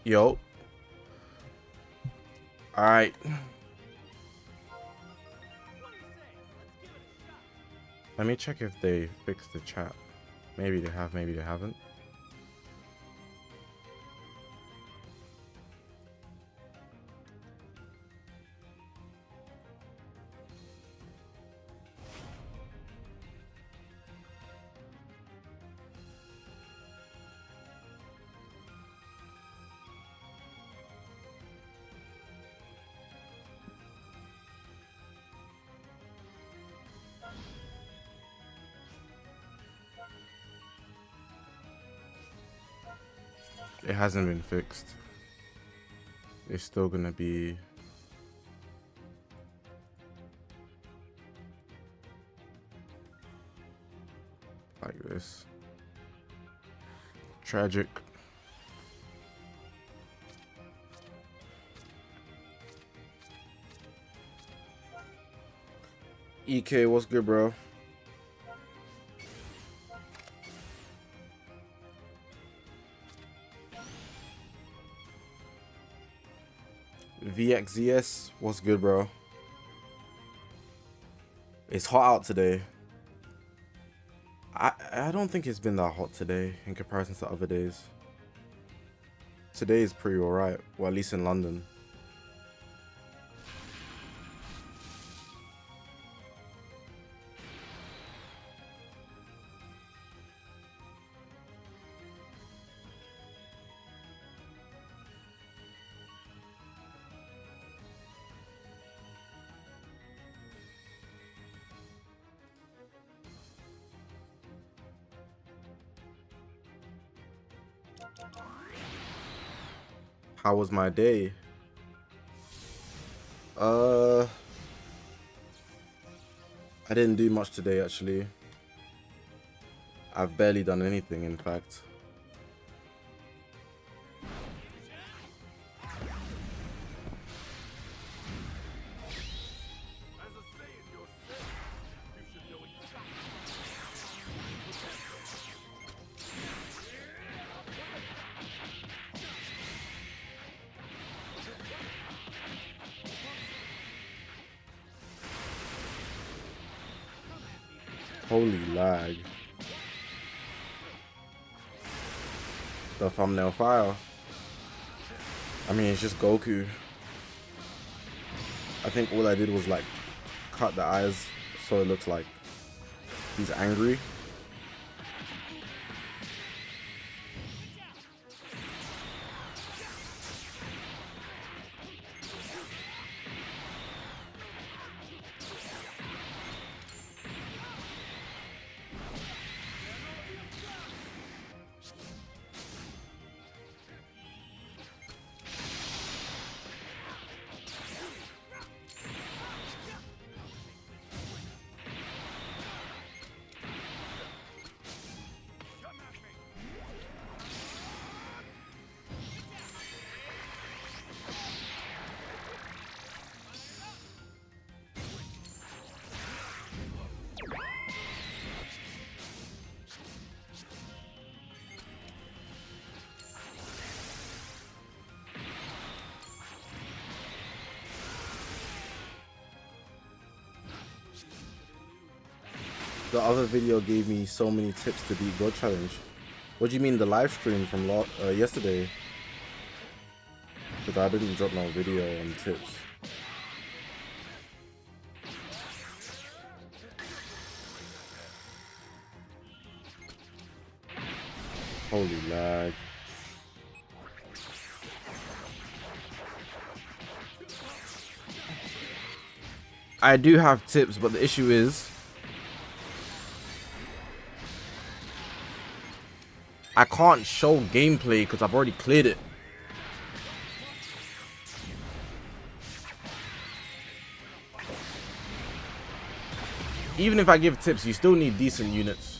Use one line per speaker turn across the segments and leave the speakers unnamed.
Yo. Alright. Let me check if they fixed the chat. Maybe they have, maybe they haven't. It hasn't been fixed. It's still gonna be like this. Tragic. EK, what's good, bro? VXZS, what's good, bro? It's hot out today. I don't think it's been that hot today in comparison to other days. Today is pretty alright, well, at least in London. How was my day? I didn't do much today, actually. I've barely done anything, in fact. Holy lag. The thumbnail file. I mean, it's just Goku. I think all I did was like cut the eyes so it looks like he's angry. The other video gave me so many tips to beat God Challenge. What do you mean, the live stream from yesterday? Because I didn't drop no video on tips. Holy lag. I do have tips, but the issue is I can't show gameplay because I've already cleared it. Even if I give tips, you still need decent units.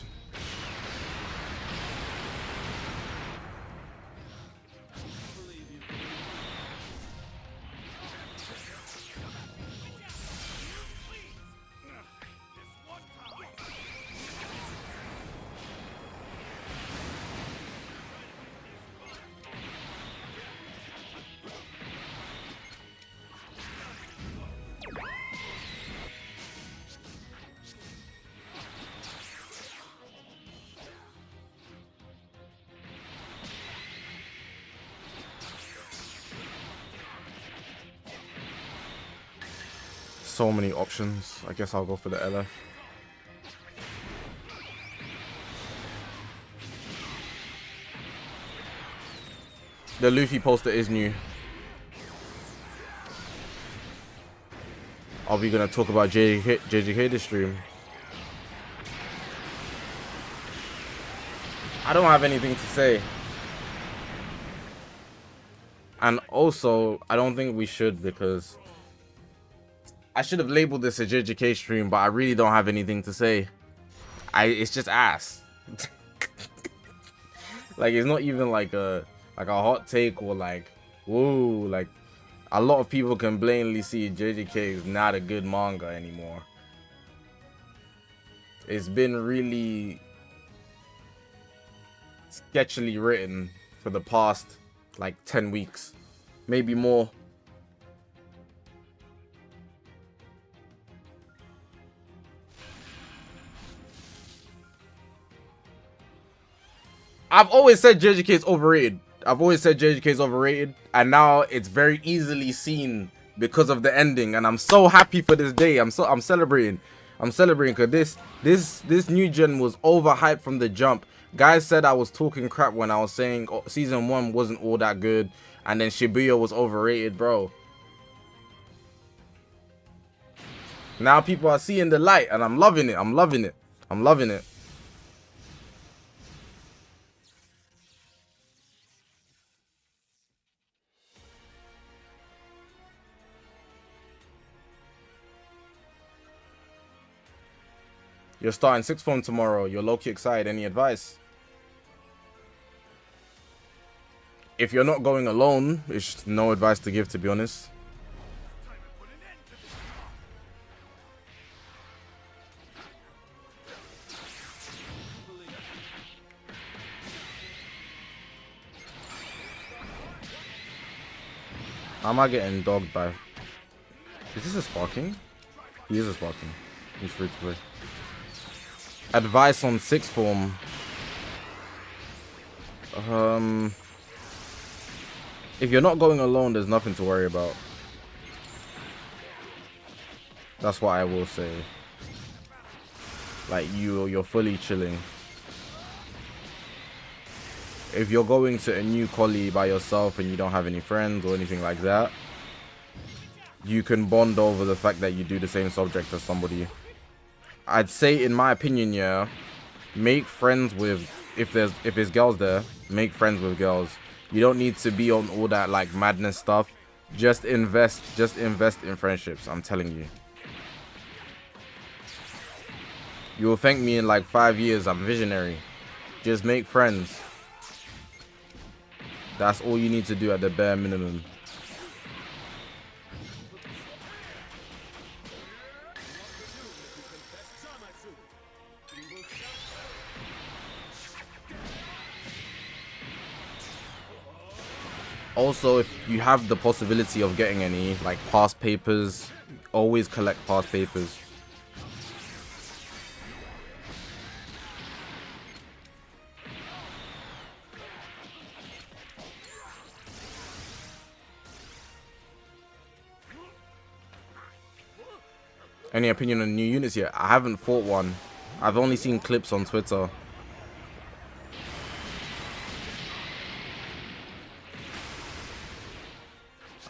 so many options. I guess I'll go for the LF. The Luffy poster is new. Are we gonna talk about JJK this stream? I don't have anything to say. And also, I don't think we should, because I should have labeled this a JJK stream, but I really don't have anything to say. It's just ass. Like, it's not even like a hot take or like, whoa, like a lot of people can blatantly see JJK is not a good manga anymore. It's been really sketchily written for the past like 10 weeks, maybe more. I've always said JJK is overrated. I've always said JJK is overrated, and now it's very easily seen because of the ending, and I'm so happy for this day. I'm celebrating. I'm celebrating because this new gen was overhyped from the jump. Guys said I was talking crap when I was saying season 1 wasn't all that good, and then Shibuya was overrated, bro. Now people are seeing the light, and I'm loving it. I'm loving it. I'm loving it. You're starting 6th form tomorrow. You're low-key excited. Any advice? If you're not going alone, it's no advice to give, to be honest. How am I getting dogged by... Is this a sparking? He is a sparking. He's free to play. Advice on 6th form. If you're not going alone, there's nothing to worry about. That's what I will say. Like, you're fully chilling. If you're going to a new collie by yourself and you don't have any friends or anything like that, you can bond over the fact that you do the same subject as somebody. I'd say, in my opinion, yeah, make friends with, if there's girls there, make friends with girls. You don't need to be on all that like madness stuff. Just invest in friendships. I'm telling you. You will thank me in like 5 years. I'm visionary. Just make friends. That's all you need to do at the bare minimum. Also, if you have the possibility of getting any, like past papers, always collect past papers. Any opinion on new units yet? I haven't fought one. I've only seen clips on Twitter.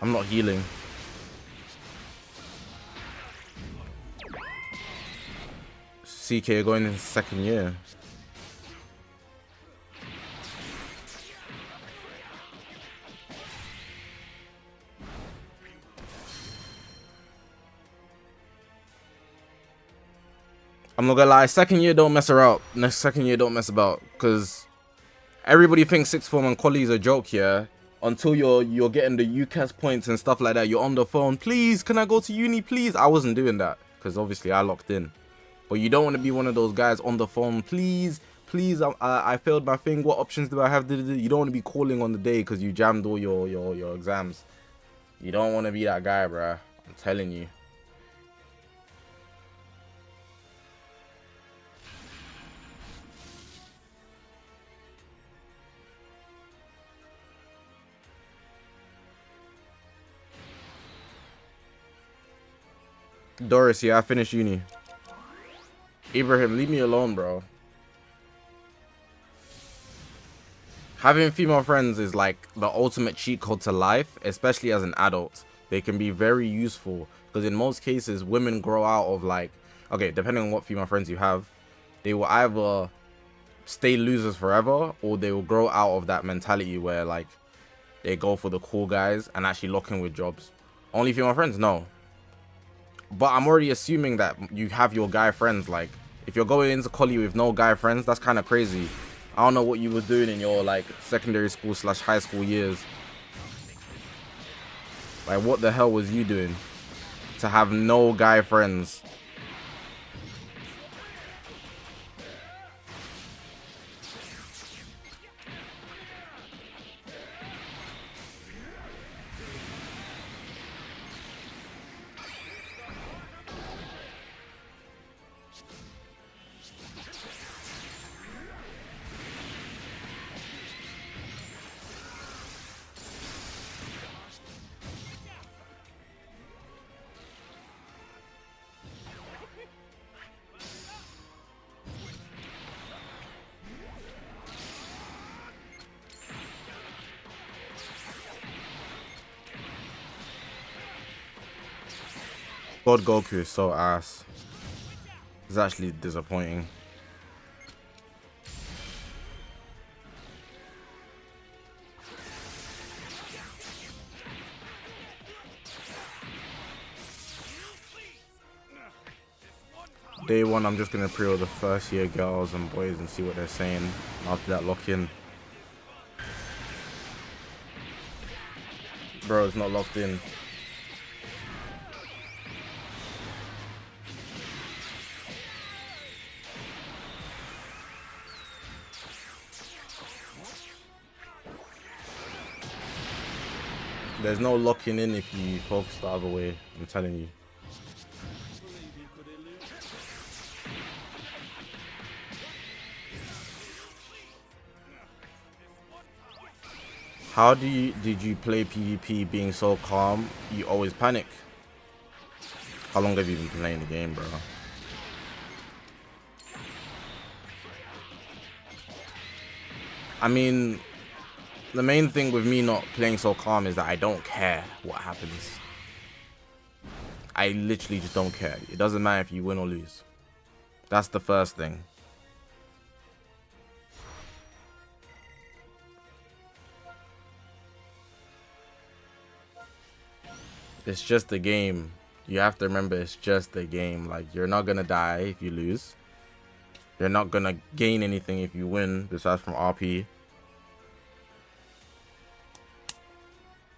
I'm not healing. CK going in his 2nd year. I'm not gonna lie, 2nd year don't mess around. Next 2nd year don't mess about, because everybody thinks 6th form and quali is a joke here. Until you're getting the UCAS points and stuff like that. You're on the phone, please, can I go to uni, please? I wasn't doing that, because obviously I locked in. But you don't want to be one of those guys on the phone, please, I failed my thing, what options do I have? You don't want to be calling on the day because you jammed all your exams. You don't want to be that guy, bruh. I'm telling you. Doris, yeah, I finished uni. Ibrahim, leave me alone, bro. Having female friends is like the ultimate cheat code to life, especially as an adult. They can be very useful because in most cases, women grow out of like, okay, depending on what female friends you have, they will either stay losers forever or they will grow out of that mentality where like they go for the cool guys and actually lock in with jobs. Only female friends? No. But I'm already assuming that you have your guy friends. Like, if you're going into college with no guy friends, that's kind of crazy. I don't know what you were doing in your like secondary school / high school years. Like, what the hell was you doing to have no guy friends? God, Goku is so ass. It's actually disappointing. Day one, I'm just gonna pre-order the first year girls and boys and see what they're saying. After that, lock in. Bro, it's not locked in. There's no locking in if you focus the other way, I'm telling you. How did you play PvP being so calm? You always panic. How long have you been playing the game, bro? I mean, the main thing with me not playing so calm is that I don't care what happens. I literally just don't care. It doesn't matter if you win or lose. That's the first thing. It's just a game. You have to remember it's just a game. Like, you're not gonna die if you lose. You're not gonna gain anything if you win, besides from RP.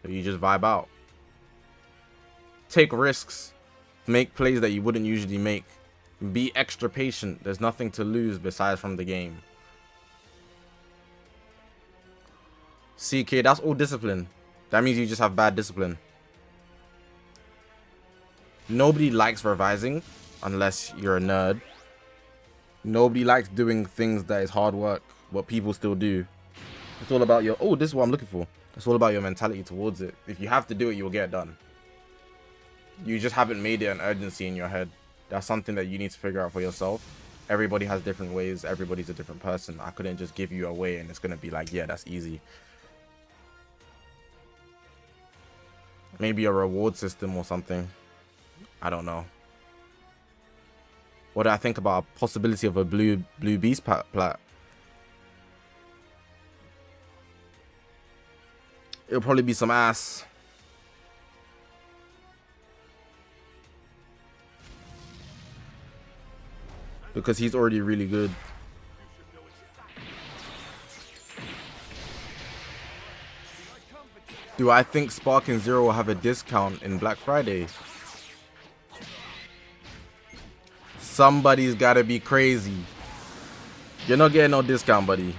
So you just vibe out. Take risks. Make plays that you wouldn't usually make. Be extra patient. There's nothing to lose besides from the game. CK, that's all discipline. That means you just have bad discipline. Nobody likes revising unless you're a nerd. Nobody likes doing things that is hard work, but people still do. It's all about your, oh, this is what I'm looking for. It's all about your mentality towards it. If you have to do it, you'll get it done. You just haven't made it an urgency in your head. That's something that you need to figure out for yourself. Everybody has different ways. Everybody's a different person. I couldn't just give you a way and it's going to be like, yeah, that's easy. Maybe a reward system or something. I don't know. What do I think about a possibility of a blue beast plat? It'll probably be some ass. Because he's already really good. Do I think Spark and Zero will have a discount in Black Friday? Somebody's gotta be crazy. You're not getting no discount, buddy.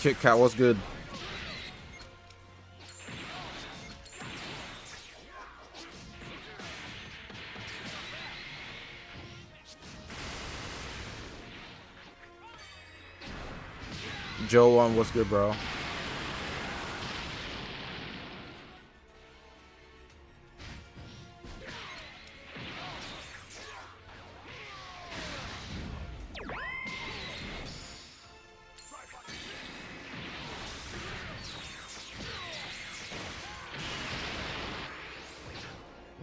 Kit Kat, what's good? Joe on, what's good, bro?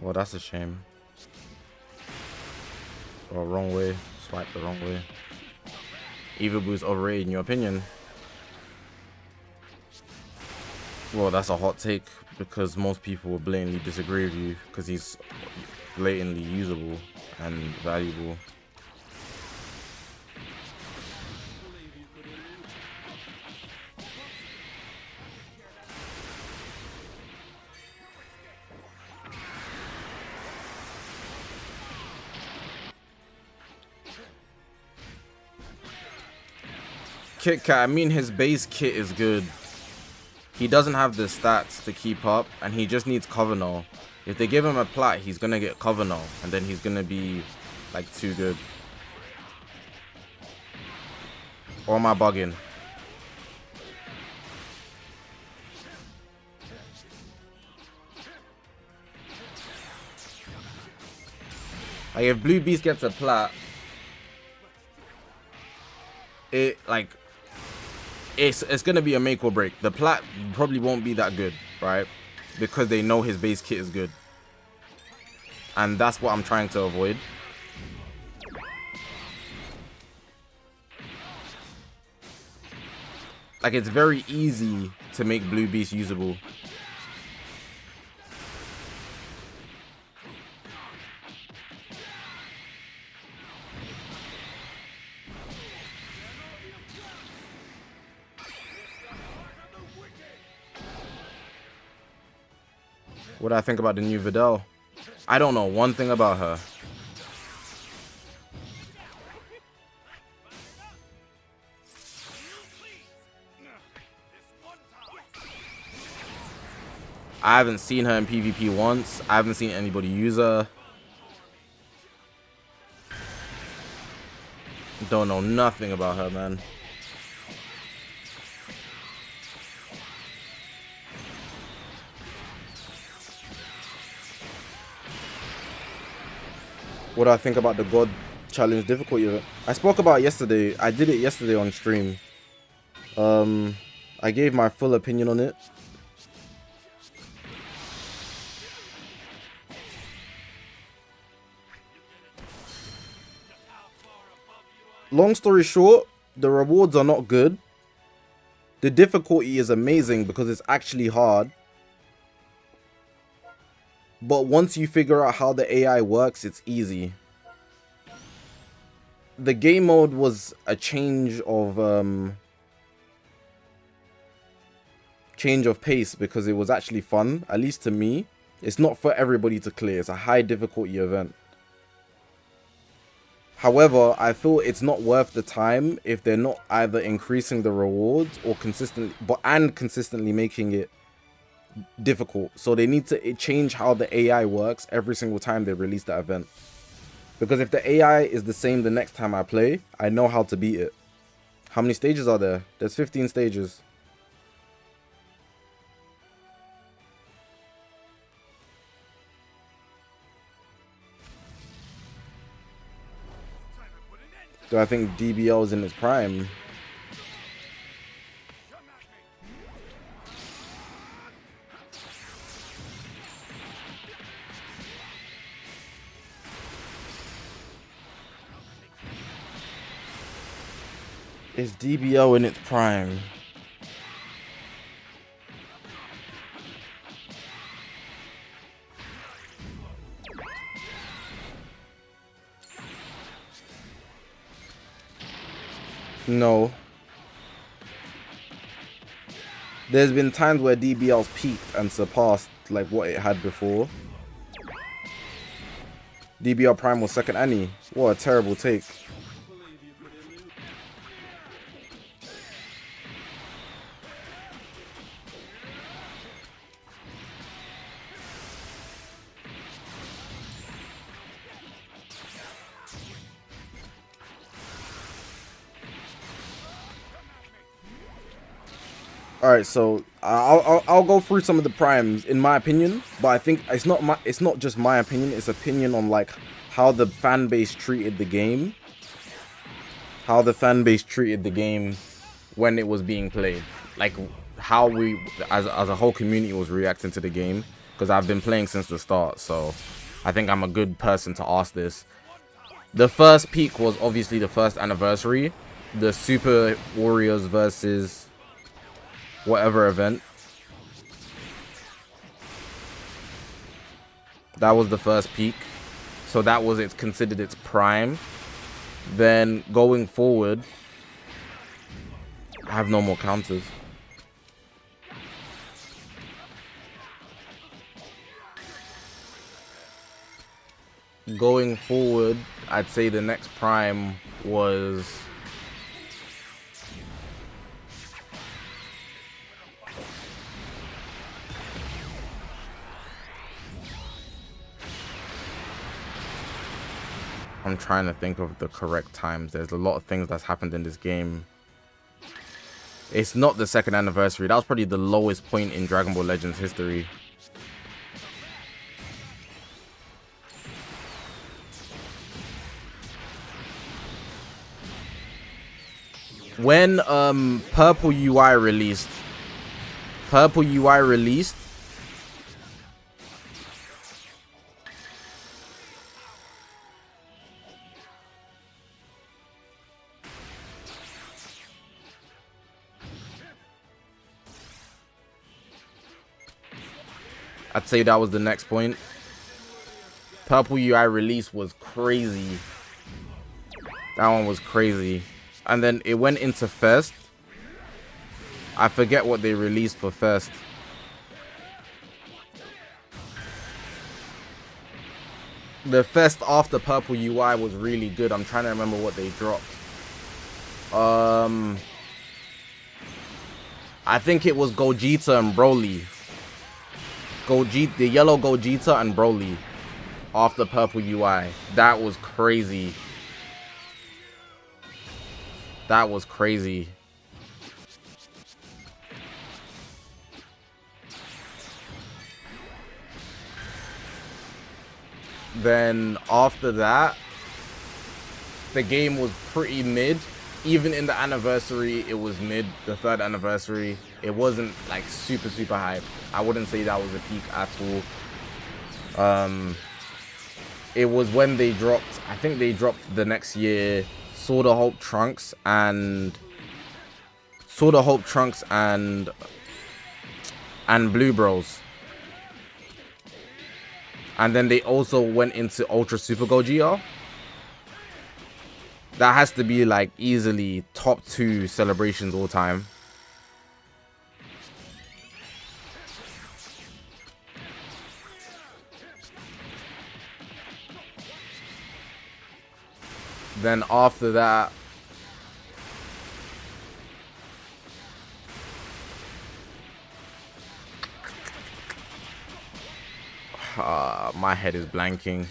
Well, that's a shame. Oh, wrong way. Swipe the wrong way. Evil Boo's overrated in your opinion? Well, that's a hot take because most people will blatantly disagree with you because he's blatantly usable and valuable. Kit Kat, I mean, his base kit is good. He doesn't have the stats to keep up, and he just needs cover null. If they give him a plat, he's gonna get cover null, and then he's gonna be like too good. Or am I bugging? Like if Blue Beast gets a plat, it's gonna be a make or break. The plat probably won't be that good, right? Because they know his base kit is good. And that's what I'm trying to avoid. Like, it's very easy to make Blue Beast usable. What do I think about the new Videl? I don't know one thing about her. I haven't seen her in PvP once. I haven't seen anybody use her. Don't know nothing about her, man. What do I think about the God Challenge difficulty event? I spoke about it yesterday. I did it yesterday on stream. I gave my full opinion on it. Long story short, the rewards are not good. The difficulty is amazing because it's actually hard. But once you figure out how the AI works, it's easy. The game mode was a change of pace because it was actually fun, at least to me. It's not for everybody to clear. It's a high difficulty event. However, I feel it's not worth the time if they're not either increasing the rewards or consistently making it difficult. So they need to change how the AI works every single time they release that event. Because if the AI is the same the next time I play, I know how to beat it. How many stages are there? There's 15 stages. Do I think DBL is in its prime? Is DBL in its prime? No. There's been times where DBL's peaked and surpassed like what it had before. DBL Prime was second Annie. What a terrible take. All right, so I'll go through some of the primes in my opinion, but I think it's not just my opinion. It's opinion on like how the fan base treated the game, when it was being played, like how we as a whole community was reacting to the game. Because I've been playing since the start, so I think I'm a good person to ask this. The first peak was obviously the first anniversary, the Super Warriors versus whatever event. That was the first peak, so that was considered its prime. Then going forward, I have no more counters. Going forward, I'd say the next prime was I'm trying to think of the correct times. There's a lot of things that's happened in this game. It's not the second anniversary. That was probably the lowest point in Dragon Ball Legends history. When Purple UI released, I'd say that was the next point. Purple UI release was crazy. That one was crazy. And then it went into Fest. I forget what they released for Fest. The Fest after Purple UI was really good. I'm trying to remember what they dropped. I think it was Gogeta and Broly. The yellow Gogeta and Broly after Purple UI. That was crazy. That was crazy. Then after that, the game was pretty mid. Even in the anniversary, it was mid. The third anniversary, it wasn't like super hype. I wouldn't say that was a peak at all. It was when they dropped, I think they dropped the next year, Sword of Hope Trunks and Blue Bros. And then they also went into Ultra Super Gogeta. That has to be like easily top 2 celebrations all time. Then after that, my head is blanking.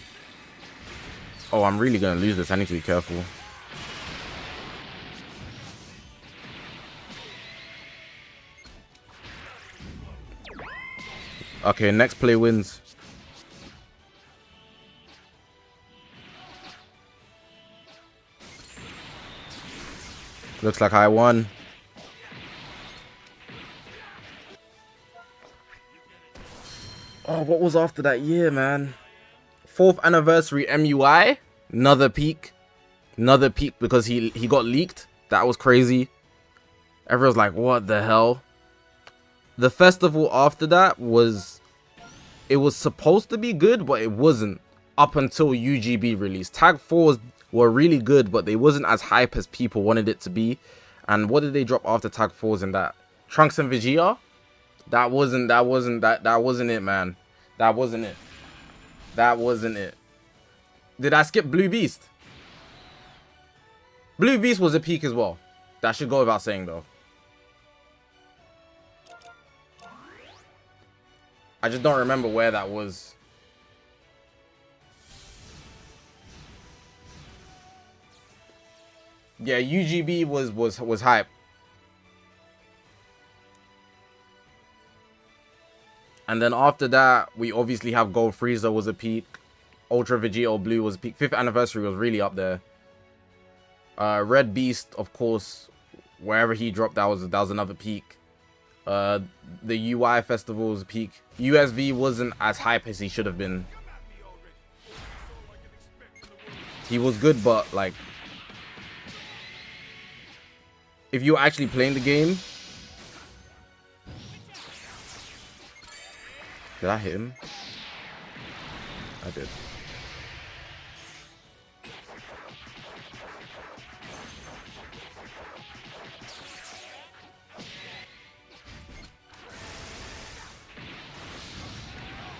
Oh, I'm really gonna lose this. I need to be careful. Okay, next play wins. Looks like I won. Oh, what was after that year, man? 4th anniversary MUI. Another peak. Another peak because he got leaked. That was crazy. Everyone's like, what the hell? The festival after that was... It was supposed to be good, but it wasn't. Up until UGB release. Tag 4s were really good, but they wasn't as hype as people wanted it to be. And what did they drop after Tag 4s in that? Trunks and Vegeta? That wasn't it, man. That wasn't it. That wasn't it. Did I skip Blue Beast? Blue Beast was a peak as well. That should go without saying, though. I just don't remember where that was. Yeah, UGB was hype. And then after that, we obviously have Gold Frieza was a peak. Ultra Vegeta Blue was a peak. 5th anniversary was really up there. Red Beast, of course, wherever he dropped, that was another peak. The UI festival was a peak. USV wasn't as hype as he should have been. He was good, but like, if you're actually playing the game, did I hit him? I did.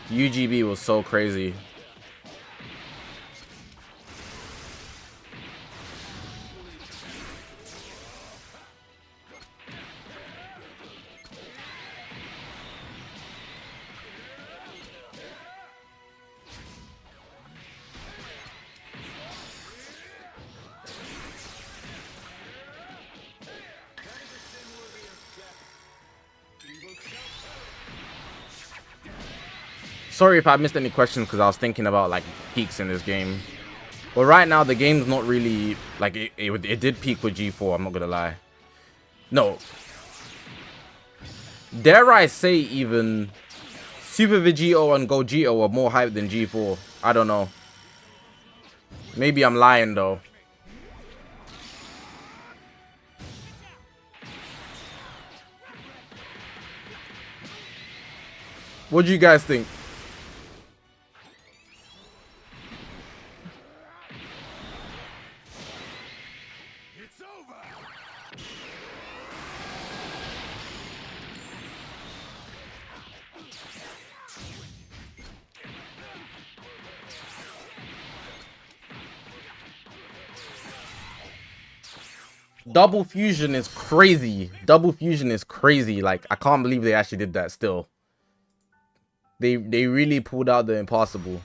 UGB was so crazy. Sorry if I missed any questions because I was thinking about like peaks in this game. But right now the game's not really like it did peak with G4, I'm not gonna lie. No. Dare I say even Super Vegeta and Gogeta are more hyped than G4. I don't know. Maybe I'm lying though. What do you guys think? Double fusion is crazy. Double fusion is crazy. Like, I can't believe they actually did that still. They really pulled out the impossible.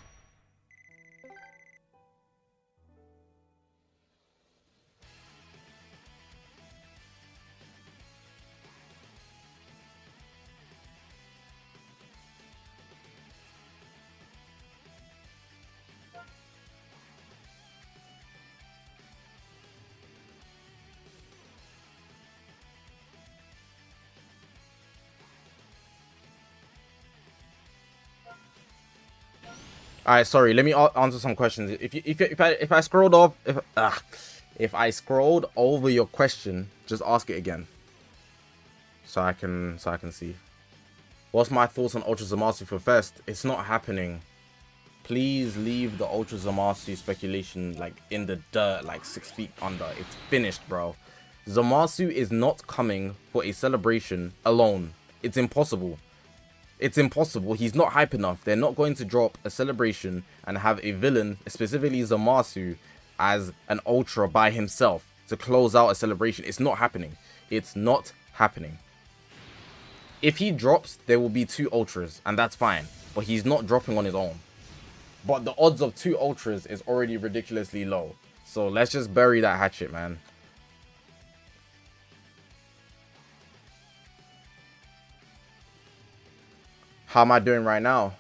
All right, sorry. Let me answer some questions. If I scrolled off, if I scrolled over your question, just ask it again, so I can see. What's my thoughts on Ultra Zamasu for Fest? It's not happening. Please leave the Ultra Zamasu speculation like in the dirt, like 6 feet under. It's finished, bro. Zamasu is not coming for a celebration alone. It's impossible. It's impossible. He's not hype enough. They're not going to drop a celebration and have a villain, specifically Zamasu, as an ultra by himself to close out a celebration. It's not happening. It's not happening. If he drops, there will be 2 ultras, and that's fine. But he's not dropping on his own. But the odds of 2 ultras is already ridiculously low. So let's just bury that hatchet, man. How am I doing right now?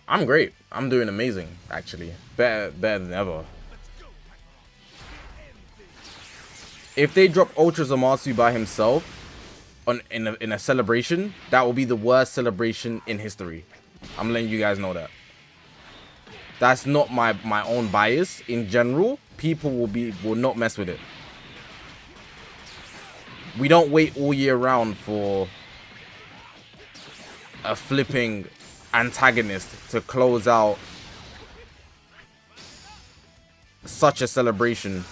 I'm great. I'm doing amazing, actually. Better than ever. If they drop Ultra Zamasu by himself in a celebration, that will be the worst celebration in history. I'm letting you guys know that. That's not my own bias. In general, people will not mess with it. We don't wait all year round for a flipping antagonist to close out such a celebration.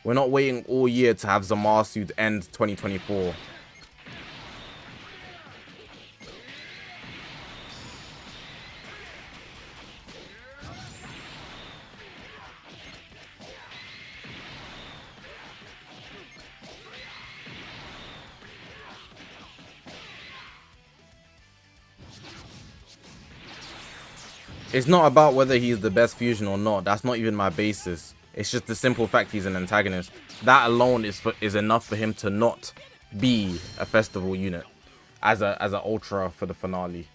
We're not waiting all year to have Zamasu end 2024. It's not about whether he's the best fusion or not. That's not even my basis. It's just the simple fact he's an antagonist. That alone is enough for him to not be a festival unit as an ultra for the finale.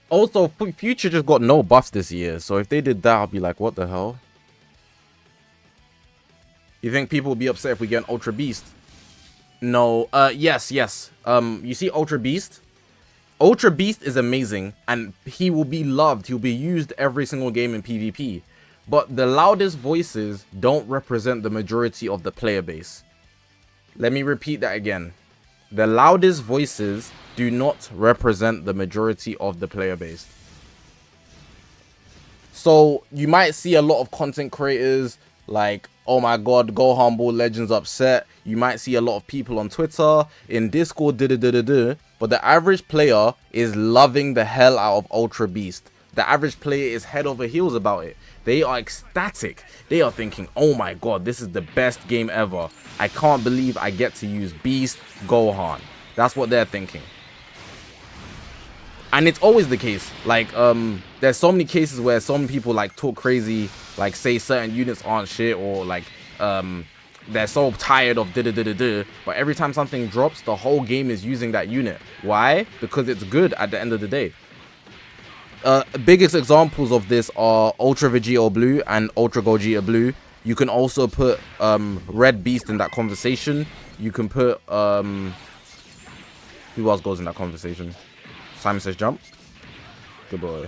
Also, Future just got no buffs this year, so if they did that, I'll be like, what the hell? You think people will be upset if we get an Ultra Beast? No, yes. You see Ultra Beast? Ultra Beast is amazing, and he will be loved. He'll be used every single game in PvP. But the loudest voices don't represent the majority of the player base. Let me repeat that again. The loudest voices do not represent the majority of the player base. So you might see a lot of content creators like, oh my god, Gohan Ball Legends upset. You might see a lot of people on Twitter, in Discord, but the average player is loving the hell out of Ultra Beast. The average player is head over heels about it. They are ecstatic. They are thinking, oh my god, this is the best game ever. I can't believe I get to use Beast Gohan. That's what they're thinking. And it's always the case. Like, there's so many cases where some people like talk crazy, like say certain units aren't shit, or like they're so tired of but every time something drops, the whole game is using that unit. Why? Because it's good at the end of the day. Biggest examples of this are Ultra Vegeta Blue and Ultra Gogeta Blue. You can also put Red Beast in that conversation. You can put who else goes in that conversation? Simon Says Jump. Good boy.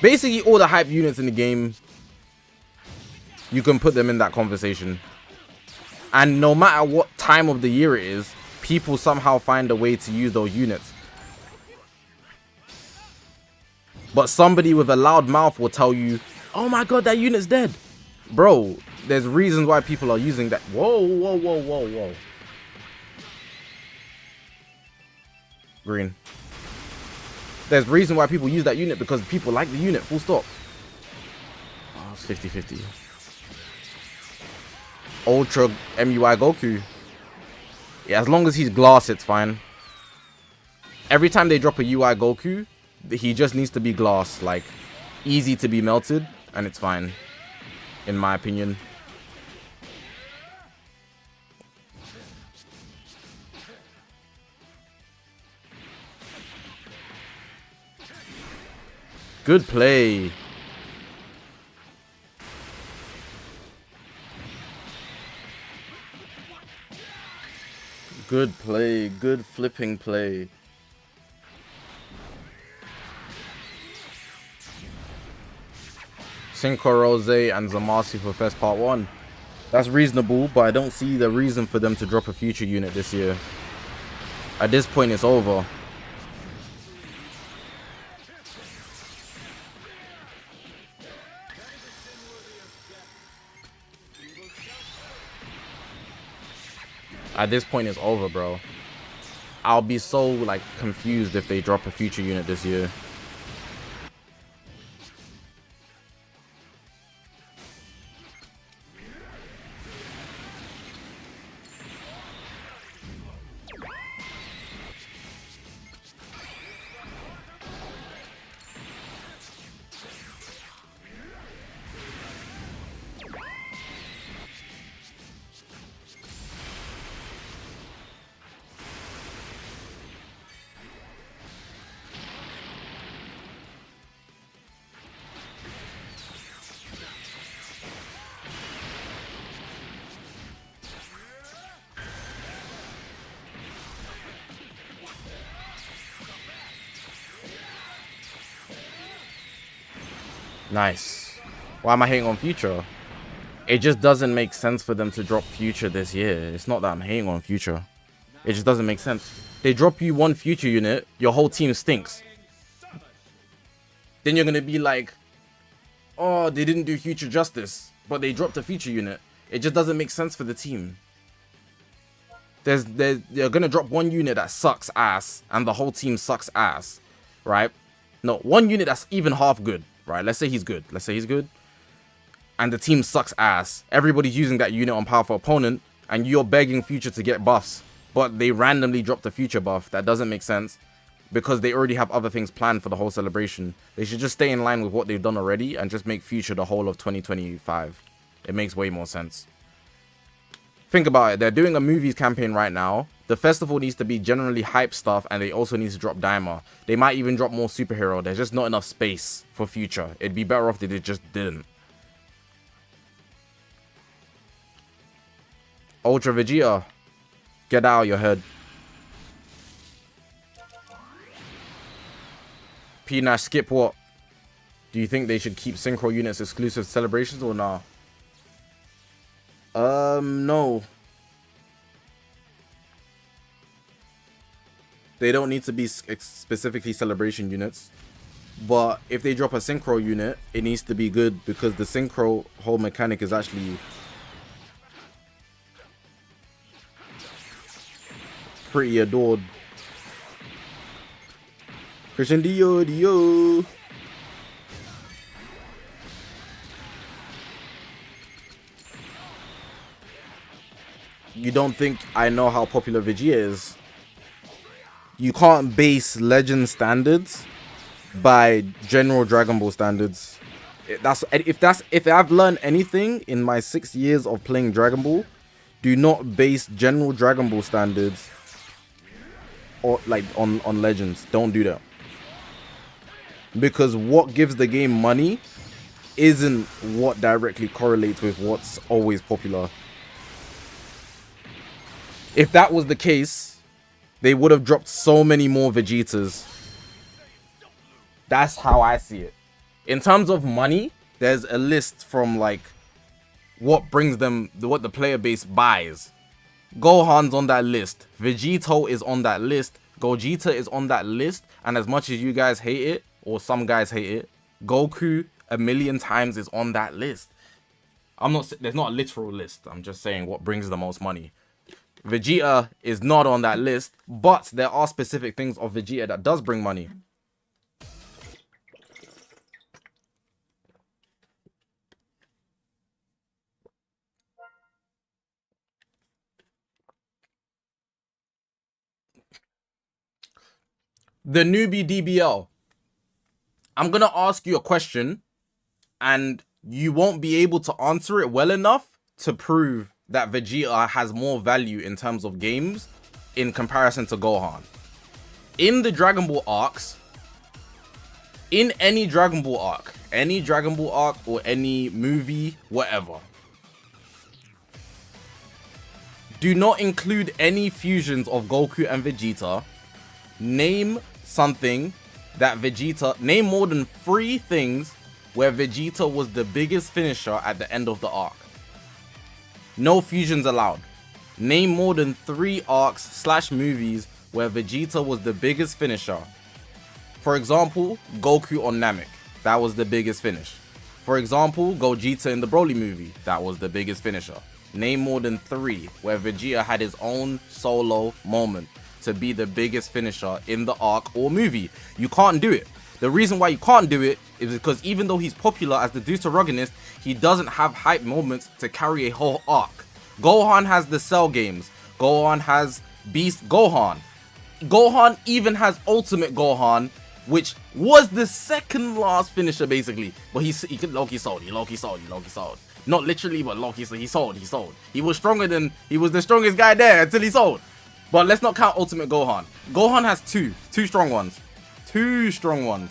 Basically, all the hype units in the game, you can put them in that conversation. And no matter what time of the year it is, people somehow find a way to use those units. But somebody with a loud mouth will tell you, oh my god, that unit's dead. Bro, there's reasons why people are using that. Whoa. Green. There's reason why people use that unit, because people like the unit, full stop. Oh, it's 50-50. Ultra MUI Goku. Yeah, as long as he's glass, it's fine. Every time they drop a UI Goku, he just needs to be glass, like easy to be melted, and it's fine, in my opinion. Good play. Good play. Good flipping play. Synchro Rose and Zamasu for Fest Part 1. That's reasonable, but I don't see the reason for them to drop a future unit this year. At this point, it's over. At this point, it's over, bro. I'll be so, like, confused if they drop a future unit this year. Nice. Why am I hating on Future? It just doesn't make sense for them to drop Future this year. It's not that I'm hating on Future. It just doesn't make sense. They drop you one Future unit, your whole team stinks. Then you're going to be like, oh, they didn't do Future justice, but they dropped a Future unit. It just doesn't make sense for the team. They're going to drop one unit that sucks ass, and the whole team sucks ass, right? No, one unit that's even half good, right? Let's say he's good. Let's say he's good. And the team sucks ass. Everybody's using that unit on powerful opponent, and you're begging Future to get buffs. But they randomly dropped a Future buff. That doesn't make sense, because they already have other things planned for the whole celebration. They should just stay in line with what they've done already and just make Future the whole of 2025. It makes way more sense. Think about it. They're doing a movies campaign right now. The festival needs to be generally hype stuff, and they also need to drop Daima. They might even drop more superhero. There's just not enough space for Future. It'd be better off if they just didn't. Ultra Vegeta, get out of your head. P-Nash, skip what? Do you think they should keep synchro units exclusive to celebrations or nah? No. They don't need to be specifically celebration units. But if they drop a synchro unit, it needs to be good, because the synchro whole mechanic is actually pretty adored. Christian Dio. You don't think I know how popular Vegeta is? You can't base legend standards by general Dragon Ball standards. If I've learned anything in my 6 years of playing Dragon Ball, do not base general Dragon Ball standards or like on legends. Don't do that. Because what gives the game money isn't what directly correlates with what's always popular. If that was the case, they would have dropped so many more Vegetas. That's how I see it. In terms of money, there's a list from like what brings them, what the player base buys. Gohan's on that list. Vegito is on that list. Gogeta is on that list. And as much as you guys hate it, or some guys hate it, Goku a million times is on that list. There's not a literal list. I'm just saying what brings the most money. Vegeta is not on that list, but there are specific things of Vegeta that does bring money. The newbie DBL. I'm going to ask you a question, and you won't be able to answer it well enough to prove that Vegeta has more value in terms of games in comparison to Gohan. In the Dragon Ball arcs, in any Dragon Ball arc or any movie, whatever, do not include any fusions of Goku and Vegeta. Name something that Vegeta, name more than 3 things where Vegeta was the biggest finisher at the end of the arc. No fusions allowed. Name more than 3 arcs / movies where Vegeta was the biggest finisher. For example, Goku on Namek. That was the biggest finish. For example, Gogeta in the Broly movie. That was the biggest finisher. Name more than 3 where Vegeta had his own solo moment to be the biggest finisher in the arc or movie. You can't do it. The reason why you can't do it is because even though he's popular as the deuteragonist, he doesn't have hype moments to carry a whole arc. Gohan has the Cell games. Gohan has Beast Gohan. Gohan even has Ultimate Gohan, which was the second last finisher basically. But he Loki sold. Not literally, but Loki, he sold. He was the strongest guy there until he sold. But let's not count Ultimate Gohan. Gohan has two strong ones. 2 strong ones.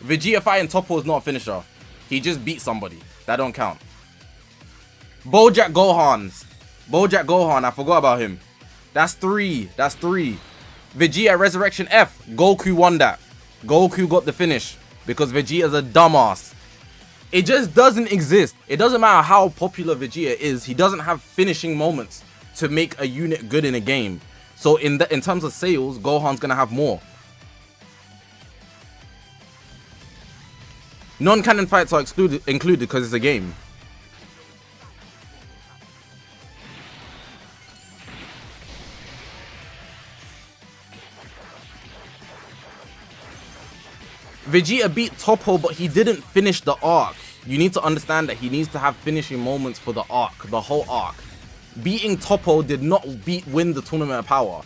Vegeta fighting Toppo is not a finisher. He just beat somebody. That don't count. Bojack Gohan, I forgot about him. That's 3. Vegeta Resurrection F. Goku won that. Goku got the finish because Vegeta's a dumbass. It just doesn't exist. It doesn't matter how popular Vegeta is. He doesn't have finishing moments to make a unit good in a game. So in terms of sales, Gohan's gonna have more. Non-canon fights are included because it's a game. Vegeta beat Toppo, but he didn't finish the arc. You need to understand that he needs to have finishing moments for the arc, the whole arc. Beating Toppo did not win the Tournament of Power.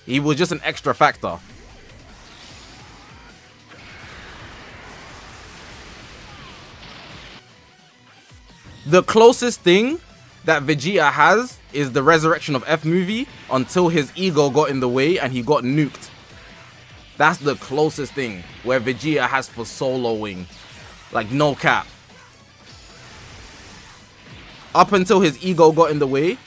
He was just an extra factor. The closest thing that Vegeta has is the Resurrection of F movie until his ego got in the way and he got nuked. That's the closest thing where Vegeta has for soloing. Like, no cap. Up until his ego got in the way.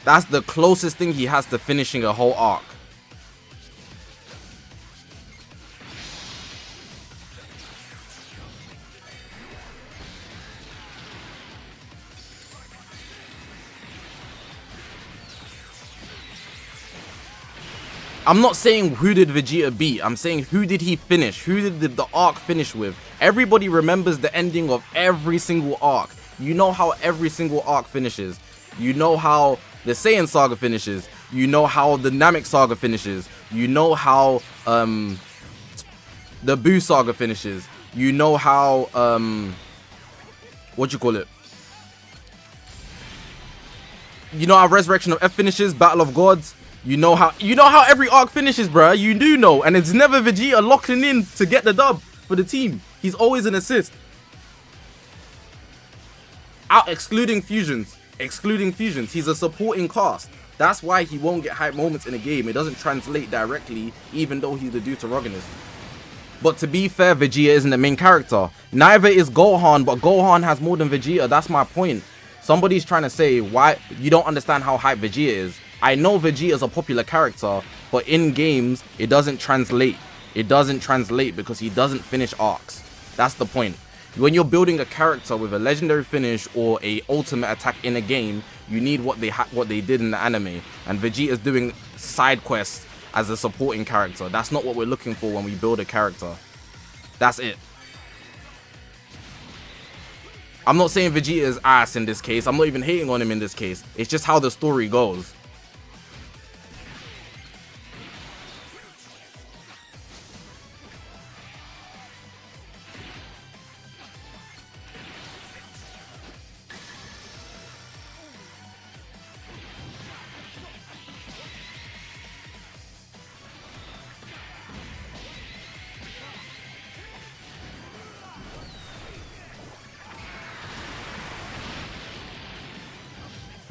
That's the closest thing he has to finishing a whole arc. I'm not saying who did Vegeta beat, I'm saying who did he finish, who did the arc finish with. Everybody remembers the ending of every single arc. You know how every single arc finishes. You know how the Saiyan Saga finishes. You know how the Namek Saga finishes. You know how the Buu Saga finishes. You know how what you call it? You know how Resurrection of F finishes, Battle of Gods. You know how every arc finishes, bruh. You do know, and it's never Vegeta locking in to get the dub for the team. He's always an assist. Excluding fusions, he's a supporting cast. That's why he won't get hype moments in a game. It doesn't translate directly, even though he's the deuteragonist. But to be fair, Vegeta isn't the main character. Neither is Gohan, but Gohan has more than Vegeta. That's my point. Somebody's trying to say why you don't understand how hype Vegeta is. I know Vegeta is a popular character, but in games, it doesn't translate. It doesn't translate because he doesn't finish arcs. That's the point. When you're building a character with a legendary finish or a ultimate attack in a game, you need what they did in the anime. And Vegeta is doing side quests as a supporting character. That's not what we're looking for when we build a character. That's it. I'm not saying Vegeta is ass in this case. I'm not even hating on him in this case. It's just how the story goes.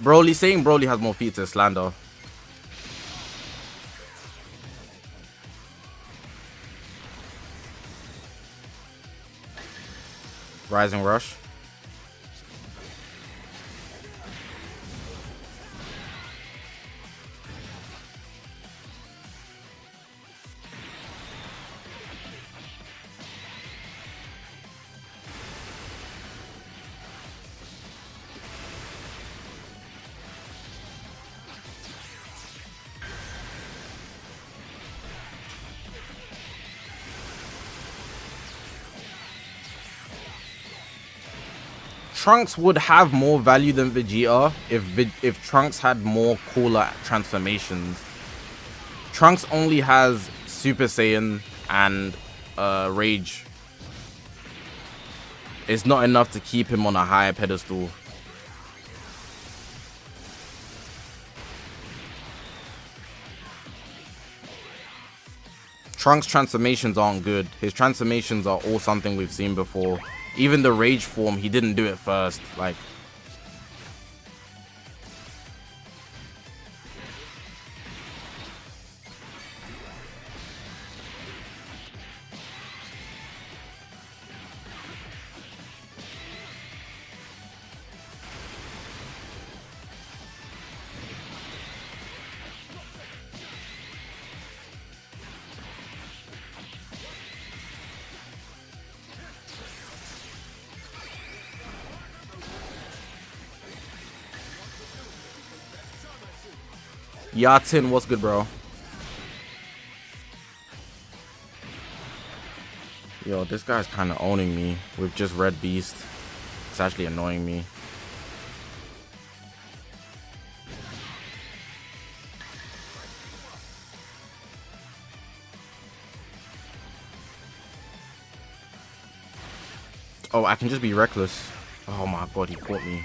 Broly, saying Broly has more feats is slander. Rising Rush. Trunks would have more value than Vegeta if Trunks had more cooler transformations. Trunks only has Super Saiyan and Rage. It's not enough to keep him on a higher pedestal. Trunks' transformations aren't good. His transformations are all something we've seen before. Even the Rage form, he didn't do it first. Like, Yatin, what's good, bro? Yo, this guy's kind of owning me with just Red Beast. It's actually annoying me. Oh, I can just be reckless. Oh my god, he caught me.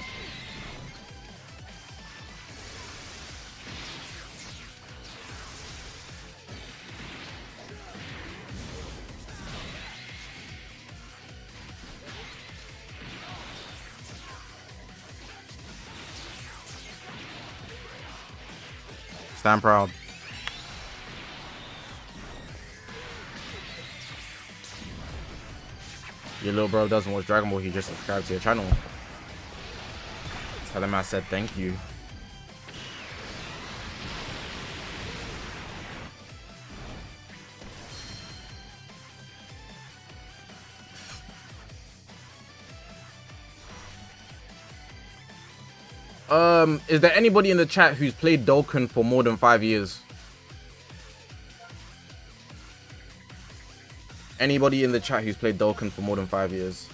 Stand proud. Your little bro doesn't watch Dragon Ball, he just subscribed to your channel. Tell him I said thank you. Is there anybody in the chat who's played Dokkan for more than 5 years? Anybody in the chat who's played Dokkan for more than 5 years?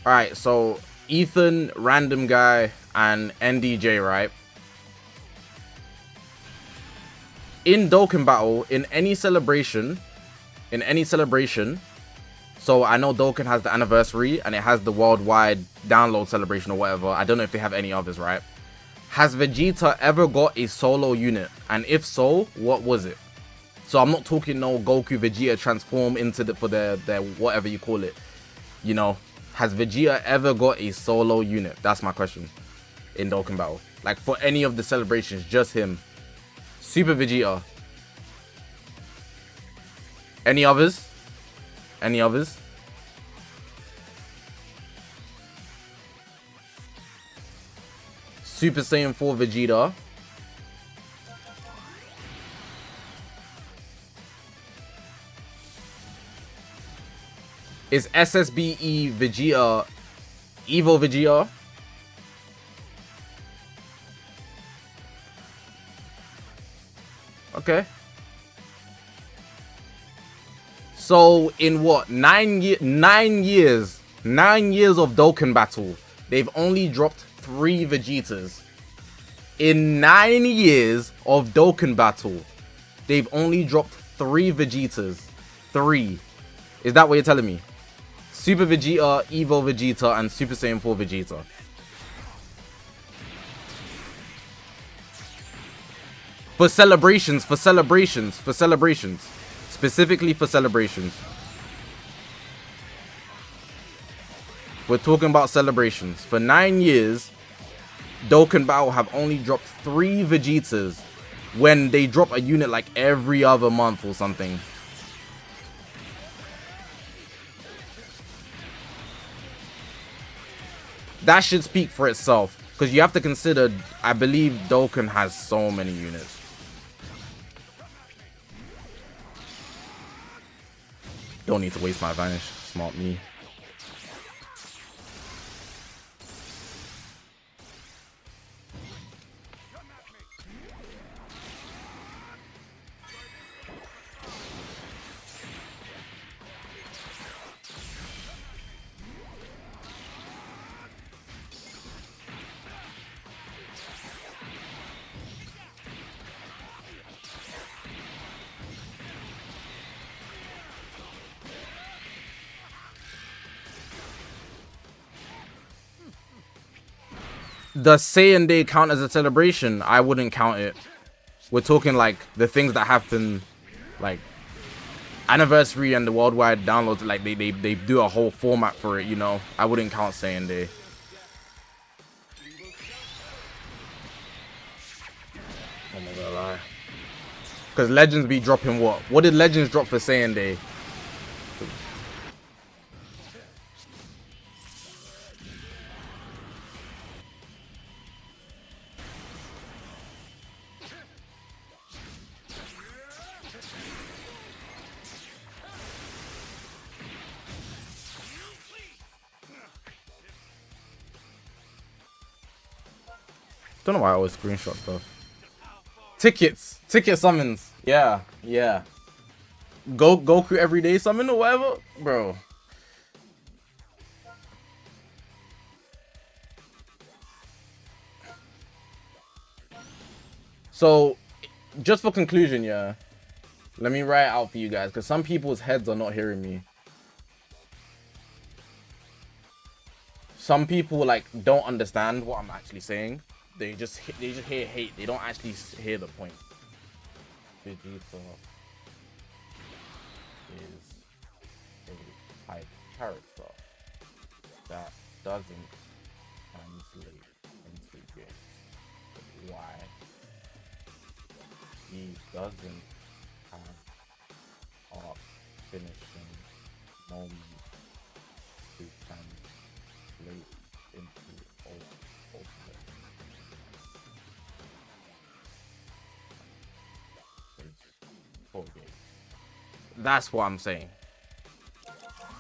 Alright, so Ethan, Random Guy, and NDJ, right? In Dokkan Battle, in any celebration, so I know Dokkan has the anniversary and it has the worldwide download celebration or whatever. I don't know if they have any others, right? Has Vegeta ever got a solo unit? And if so, what was it? So I'm not talking no Goku Vegeta transform into for their whatever you call it. You know, has Vegeta ever got a solo unit? That's my question in Dokkan Battle. Like for any of the celebrations, just him. Super Vegeta. Any others? Any others? Super Saiyan 4 Vegeta. Is SSBE Vegeta Evo Vegeta? Okay. So in what 9 years of Dokkan Battle, they've only dropped 3 Vegetas. In 9 years of Dokkan Battle, they've only dropped 3 Vegetas. 3. Is that what you're telling me? Super Vegeta, Evo Vegeta, and Super Saiyan 4 Vegeta. For celebrations. Specifically for celebrations. We're talking about celebrations. For 9 years, Dokkan Battle have only dropped 3 Vegetas when they drop a unit like every other month or something. That should speak for itself. Because you have to consider, I believe Dokkan has so many units. Don't need to waste my Vanish. Smart me. Does Saiyan Day count as a celebration? I wouldn't count it. We're talking like the things that happen, like anniversary and the worldwide downloads. Like they do a whole format for it, you know. I wouldn't count Saiyan Day. I'm not gonna lie. Because Legends be dropping what? What did Legends drop for Saiyan Day? Don't know why I always screenshot stuff. Tickets. Ticket summons. Yeah. Yeah. Goku everyday summon or whatever? Bro. So, just for conclusion, yeah. Let me write it out for you guys, because some people's heads are not hearing me. Some people, like, don't understand what I'm actually saying. They just hear hate. They don't actually hear the point. Vegeta is a hype character that doesn't translate into games. Why? He doesn't have arc finishing moments to translate into ultimate. That's what I'm saying.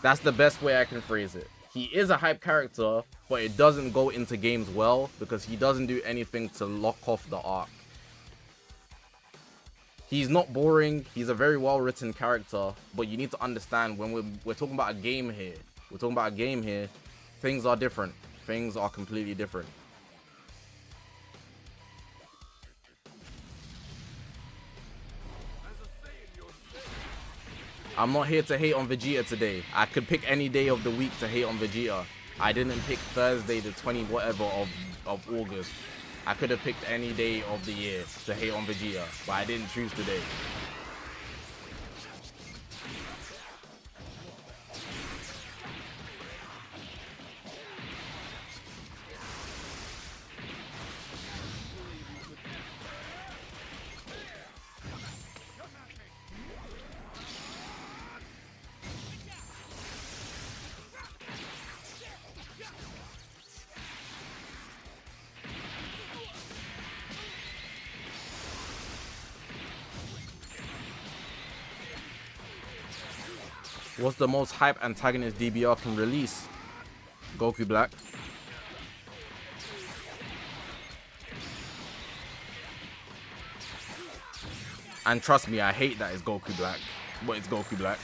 That's the best way I can phrase it. He is a hype character, but it doesn't go into games well because he doesn't do anything to lock off the arc. He's not boring. He's a very well-written character, but you need to understand when we're talking about a game here. We're talking about a game here. Things are different. Things are completely different. I'm not here to hate on Vegeta today. I could pick any day of the week to hate on Vegeta. I didn't pick Thursday the 20 whatever of August. I could have picked any day of the year to hate on Vegeta, but I didn't choose today. What's the most hype antagonist DBR can release? Goku Black. And trust me, I hate that it's Goku Black, but it's Goku Black.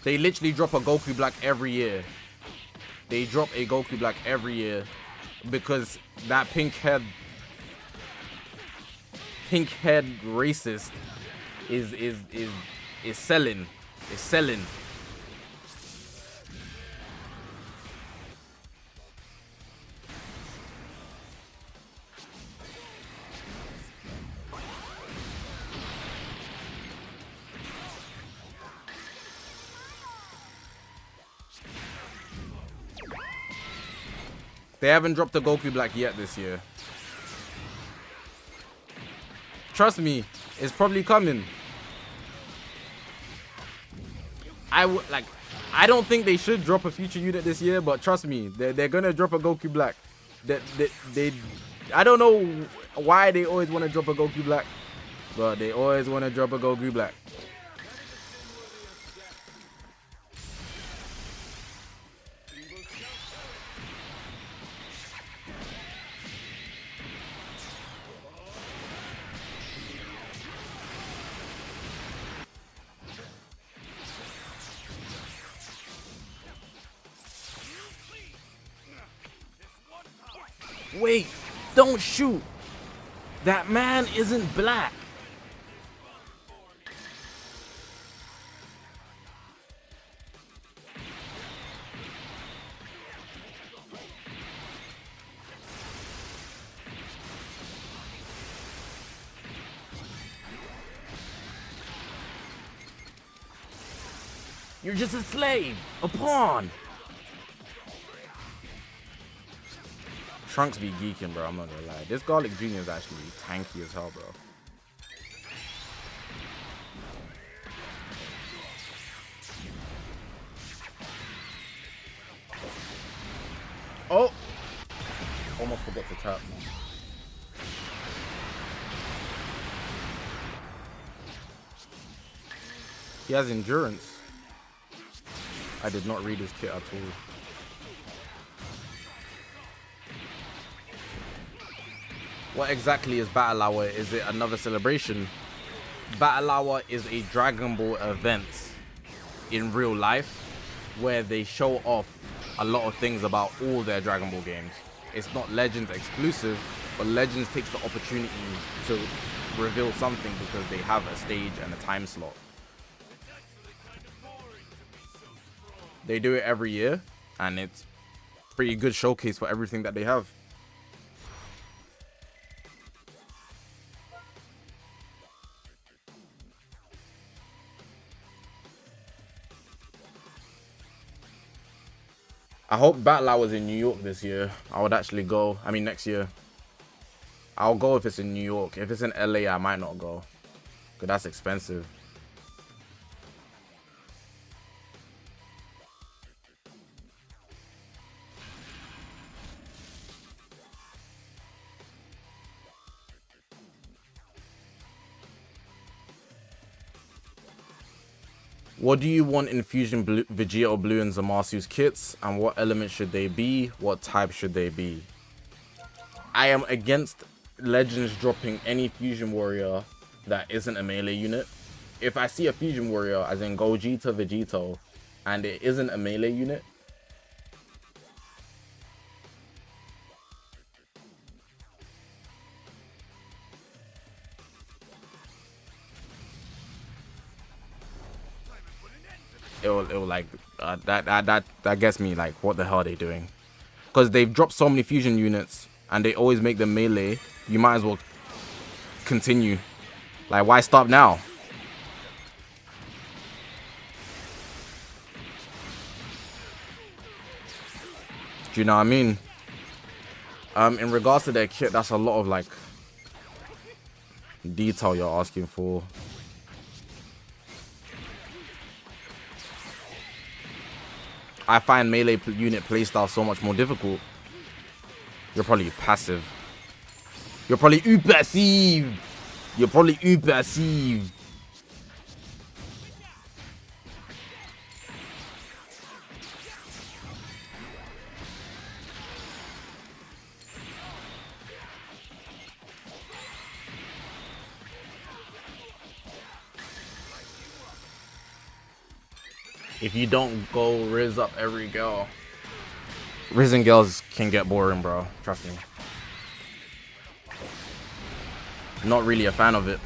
They literally drop a Goku Black every year. They drop a Goku Black every year because that pink-haired racist is selling. It's selling. They haven't dropped the Goku Black yet this year. Trust me, it's probably coming. I don't think they should drop a future unit this year, but trust me, they're gonna drop a Goku Black. I don't know why they always want to drop a Goku Black, but they always want to drop a Goku Black. Wait, don't shoot. That man isn't black. You're just a slave, a pawn. Trunks be geeking, bro. I'm not gonna lie. This Garlic Jr. is actually tanky as hell, bro. Oh! Almost forgot to tap. He has endurance. I did not read his kit at all. What exactly is Battle Hour? Is it another celebration? Battle Hour is a Dragon Ball event in real life where they show off a lot of things about all their Dragon Ball games. It's not Legends exclusive, but Legends takes the opportunity to reveal something because they have a stage and a time slot. They do it every year, and it's a pretty good showcase for everything that they have. I hope Battle Hour was in New York this year. I would actually go. I mean, next year. I'll go if it's in New York. If it's in LA, I might not go, because that's expensive. What do you want in Fusion Blue, Vegeta Blue and Zamasu's kits? And what elements should they be? What type should they be? I am against Legends dropping any Fusion Warrior that isn't a melee unit. If I see a Fusion Warrior, as in Gogeta, Vegeta, and it isn't a melee unit, it'll like that gets me like, what the hell are they doing? Because they've dropped so many fusion units and they always make them melee. You might as well continue. Like, why stop now? Do you know what I mean? In regards to their kit, that's a lot of like detail you're asking for. I find melee unit playstyle so much more difficult. You're probably passive. You're probably passive. You're probably passive. If you don't go Riz up every girl, Riz and girls can get boring, bro. Trust me. Not really a fan of it.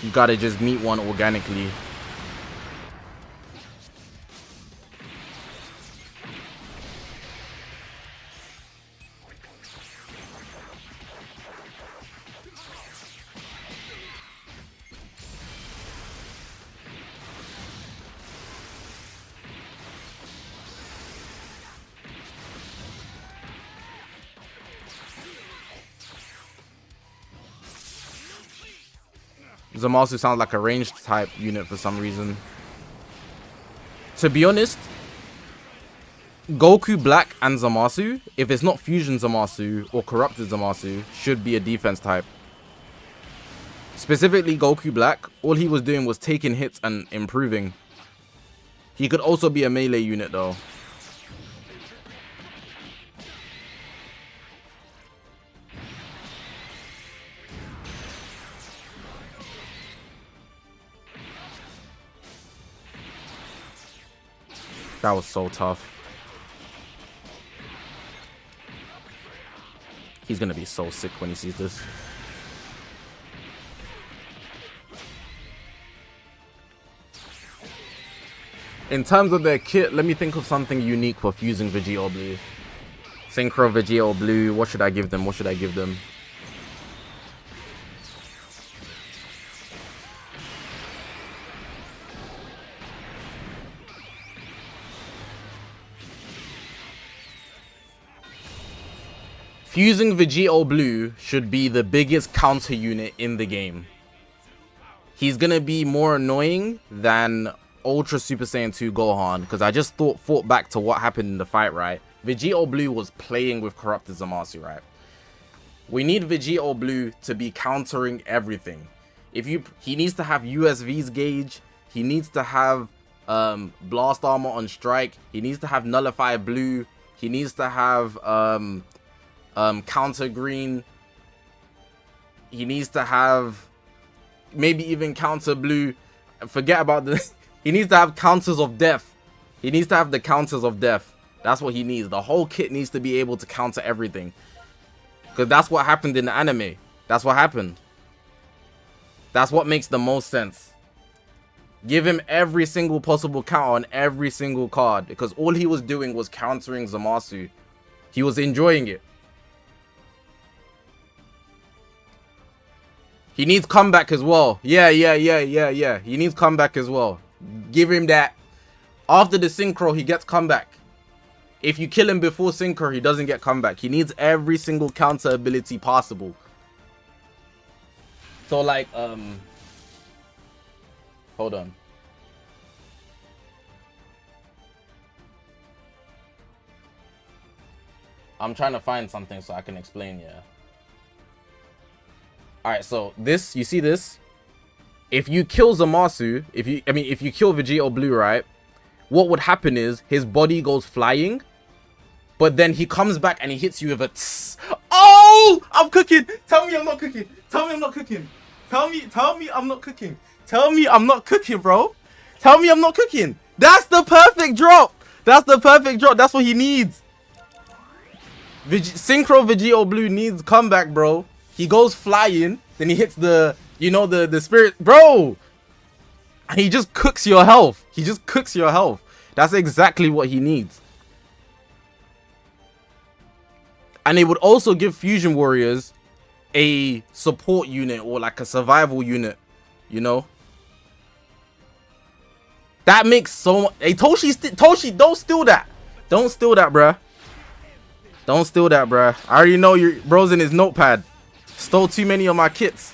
You gotta just meet one organically. Zamasu sounds like a ranged type unit for some reason. To be honest, Goku Black and Zamasu, if it's not Fusion Zamasu or Corrupted Zamasu, should be a defense type. Specifically Goku Black, all he was doing was taking hits and improving. He could also be a melee unit though. That was so tough. He's gonna be so sick when he sees this. In terms of their kit, let me think of something unique for fusing Vegeta Blue. Synchro Vegeta Blue, what should I give them? What should I give them? Fusing Vegeta Blue should be the biggest counter unit in the game. He's gonna be more annoying than Ultra Super Saiyan 2 Gohan, because I just thought back to what happened in the fight, right? Vegeta Blue was playing with Corrupted Zamasu, right? We need Vegeta Blue to be countering everything. He needs to have USV's gauge. He needs to have blast armor on strike. He needs to have nullify blue. He needs to have counter green. He needs to have maybe even counter blue. Forget about the he needs to have counters of death. He needs to have the counters of death. That's what he needs. The whole kit needs to be able to counter everything, because that's what happened in the anime. That's what happened. That's what makes the most sense. Give him every single possible counter on every single card, because all he was doing was countering Zamasu. He was enjoying it. He needs comeback as well. Yeah. He needs comeback as well. Give him that. After the synchro, he gets comeback. If you kill him before synchro, he doesn't get comeback. He needs every single counter ability possible. So like, hold on. I'm trying to find something so I can explain, yeah. Alright, so this, you see this? If you kill Zamasu, if you kill Vegeta Blue, right? What would happen is his body goes flying, but then he comes back and he hits you with a tss. Oh, I'm cooking. Tell me I'm not cooking. Tell me I'm not cooking. Tell me I'm not cooking. Tell me I'm not cooking, bro. Tell me I'm not cooking. That's the perfect drop. That's the perfect drop. That's what he needs. Synchro Vegeta Blue needs comeback, bro. He goes flying, then he hits the, you know, the spirit, bro. And he just cooks your health. He just cooks your health. That's exactly what he needs. And it would also give Fusion Warriors a support unit or like a survival unit, you know. That makes so much. Hey, Toshi, don't steal that. Don't steal that, bruh. Don't steal that, bruh. I already know your bro's in his notepad. Stole too many of my kits.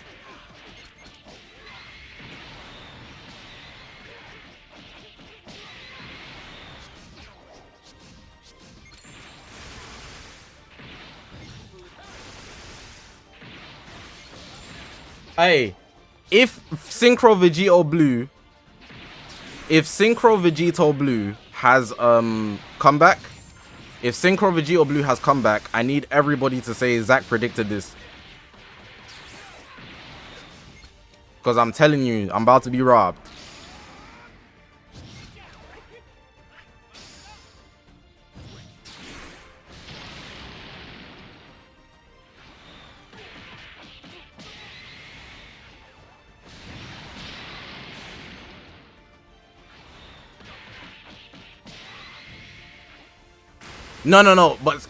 Hey, if Synchro Vegeta Blue, has comeback, if Synchro Vegeta Blue has comeback, I need everybody to say Zach predicted this. Because I'm telling you, I'm about to be robbed. No, but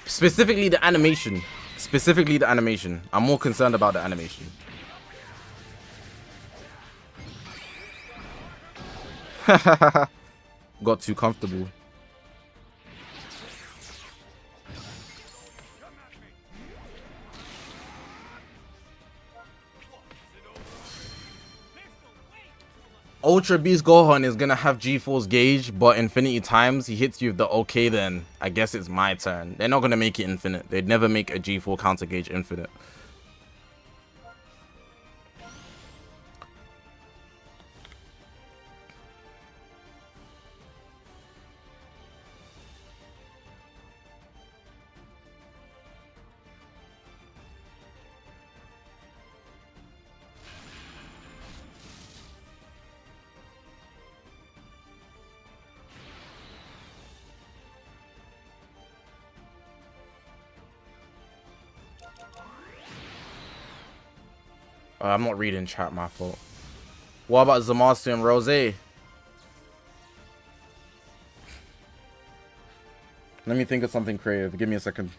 specifically the animation. Specifically the animation. I'm more concerned about the animation. Got too comfortable. Ultra Beast Gohan is gonna have G-Force gauge, but infinity times. He hits you with the okay, then I guess it's my turn. They're not gonna make it infinite. They'd never make a G4 counter gauge infinite. I'm not reading chat, my fault. What about Zamasu and Rose? Let me think of something creative. Give me a second.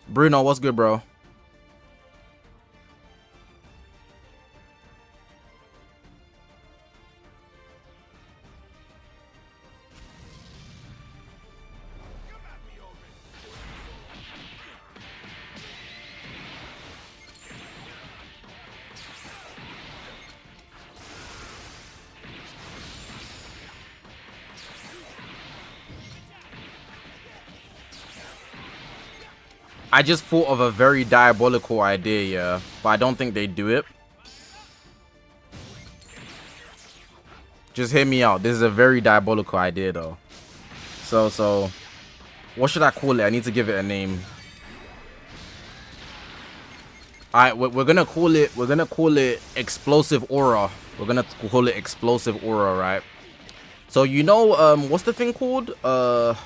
Bruno, what's good, bro? I just thought of a very diabolical idea, yeah. but I don't think they do it. Just hear me out. This is a very diabolical idea, though. So, what should I call it? I need to give it a name. Alright, we're gonna call it Explosive Aura. We're gonna call it Explosive Aura, right? So you know, what's the thing called? What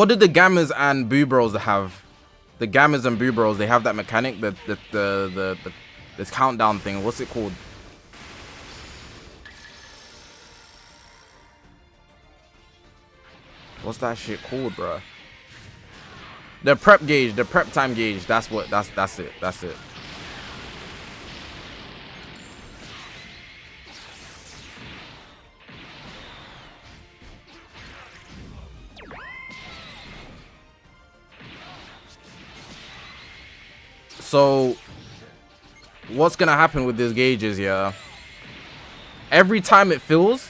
did the Gammas and Boo Bros have? The Gammas and Boo Bros, they have that mechanic, this countdown thing. What's it called? What's that shit called, bro? The prep gauge, the prep time gauge. That's it. That's it. So what's gonna happen with this gauge is, yeah, every time it fills,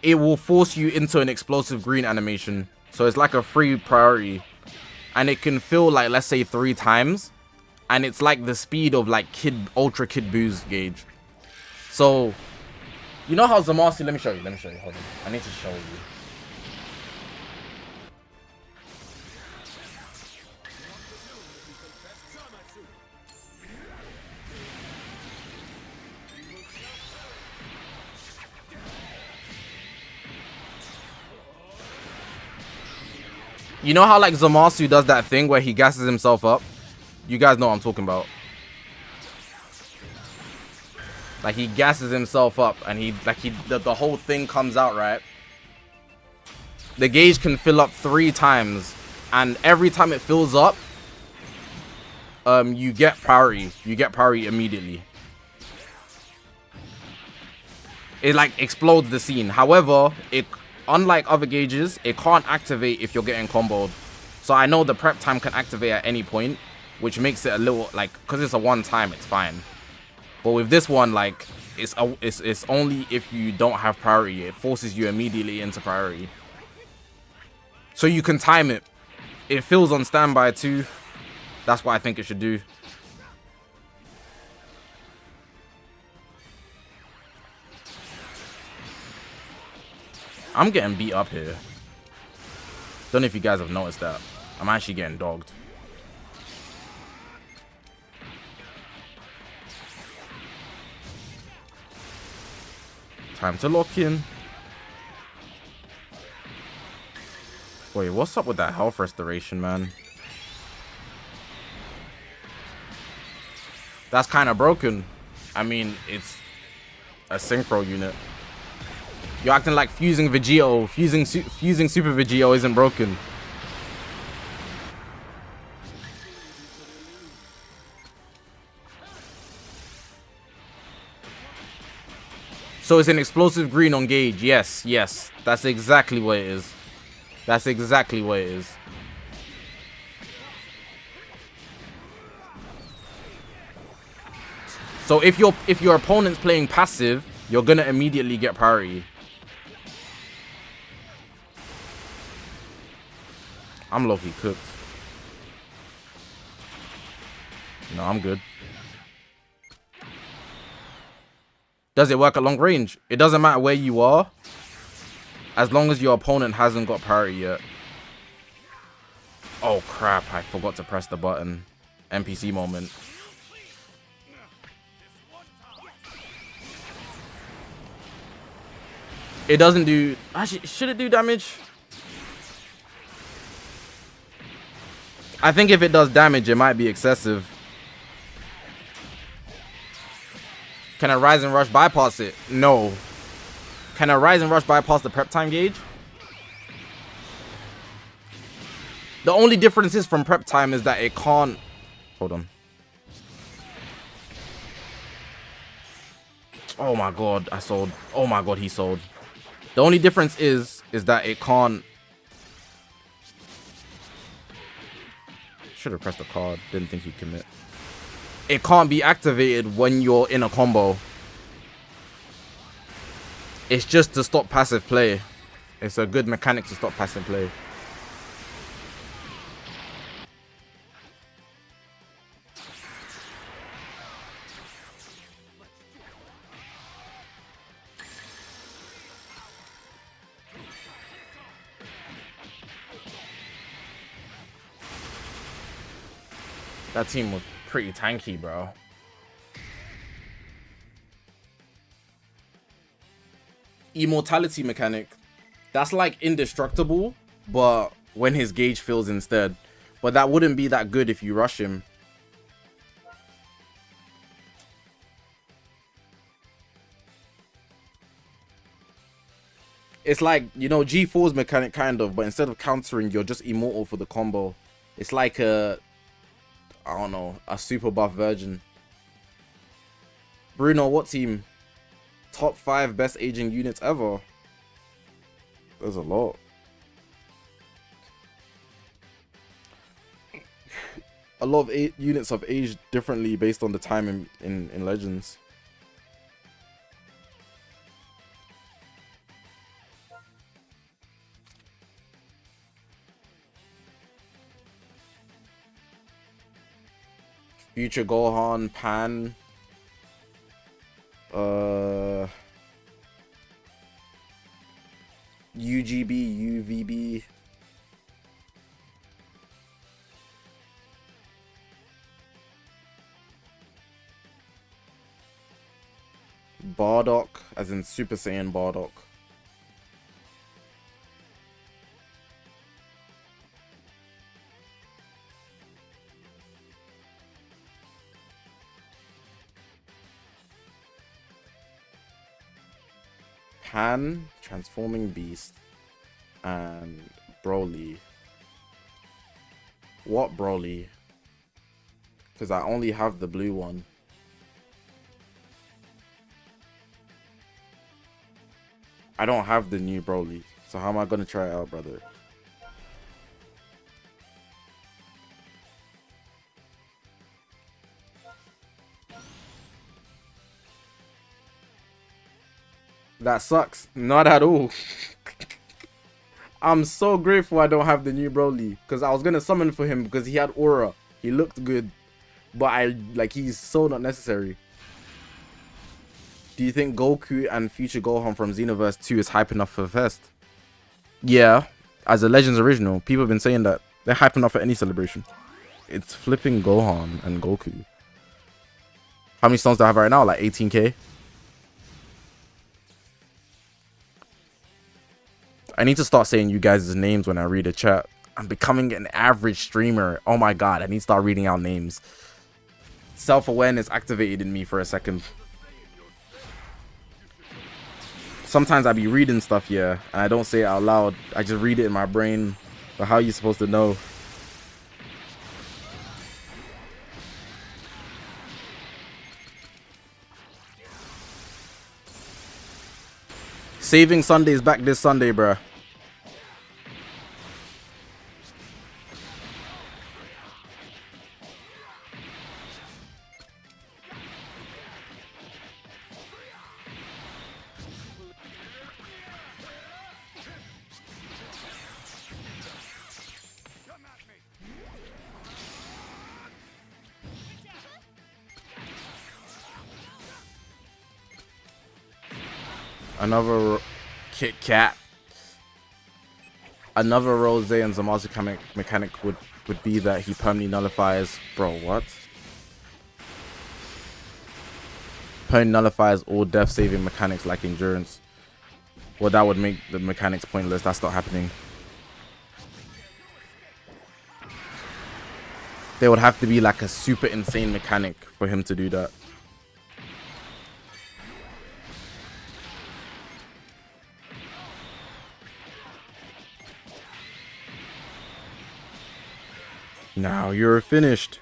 it will force you into an explosive green animation. So it's like a free priority, and it can fill like, let's say 3 times, and it's like the speed of like ultra kid boo's gauge. So you know how Zamasu, let me show you, hold on, I need to show you. You know how like Zamasu does that thing where he gasses himself up? You guys know what I'm talking about. Like he gasses himself up and the whole thing comes out, right? The gauge can fill up 3 times, and every time it fills up, you get priority. You get priority immediately. It like explodes the scene. However, unlike other gauges, it can't activate if you're getting comboed. So I know the prep time can activate at any point, which makes it a little like, because it's a one time, it's fine. But with this one, like, it's only if you don't have priority. It forces you immediately into priority. So you can time it. It fills on standby too. That's what I think it should do. I'm getting beat up here. Don't know if you guys have noticed that. I'm actually getting dogged. Time to lock in. Wait, what's up with that health restoration, man? That's kind of broken. I mean, it's a synchro unit. You're acting like fusing Vegeta. Fusing Super Vegeta isn't broken. So it's an explosive green on gauge. Yes, yes. That's exactly what it is. That's exactly what it is. So if your opponent's playing passive, you're gonna immediately get priority. I'm low-key cooked. No, I'm good. Does it work at long range? It doesn't matter where you are, as long as your opponent hasn't got priority yet. Oh crap, I forgot to press the button. NPC moment. It doesn't do... Actually, should it do damage? I think if it does damage, it might be excessive. Can a Rise and Rush bypass it? No. Can a Rise and Rush bypass the prep time gauge? The only difference is from prep time is that it can't... Hold on. Oh my god, I sold. Oh my god, he sold. The only difference is that it can't... Should have pressed the card. Didn't think he'd commit. It can't be activated when you're in a combo. It's just to stop passive play. It's a good mechanic to stop passive play. That team was pretty tanky, bro. Immortality mechanic. That's like indestructible, but when his gauge fills instead. But that wouldn't be that good if you rush him. It's like, you know, G4's mechanic kind of, but instead of countering, you're just immortal for the combo. It's like a, I don't know, a super buff version. Bruno, what team? Top 5 best aging units ever. There's a lot. A lot of units have aged differently based on the time in Legends. Future Gohan, Pan. UGB, UVB. Bardock, as in Super Saiyan Bardock. Pan, Transforming Beast, and Broly. What Broly? Because I only have the blue one. I don't have the new Broly, so how am I gonna try it out, brother? That sucks. Not at all. I'm so grateful I don't have the new Broly, because I was gonna summon for him because he had aura. He looked good, but he's so not necessary. Do you think Goku and Future Gohan from Xenoverse 2 is hype enough for Fest? Yeah, as a Legends original, people have been saying that they're hype enough for any celebration. It's flipping Gohan and Goku. How many stones do I have right now? Like 18k? I need to start saying you guys' names when I read a chat. I'm becoming an average streamer. Oh my god, I need to start reading out names. Self-awareness activated in me for a second. Sometimes I be reading stuff, yeah, and I don't say it out loud. I just read it in my brain. But how are you supposed to know? Saving Sundays back this Sunday, bruh. Another Kit Kat. Another Rose and Zamasu mechanic would be that he permanently nullifies. Bro, what? Permanently nullifies all death saving mechanics like endurance. Well, that would make the mechanics pointless. That's not happening. There would have to be like a super insane mechanic for him to do that. Now you're finished.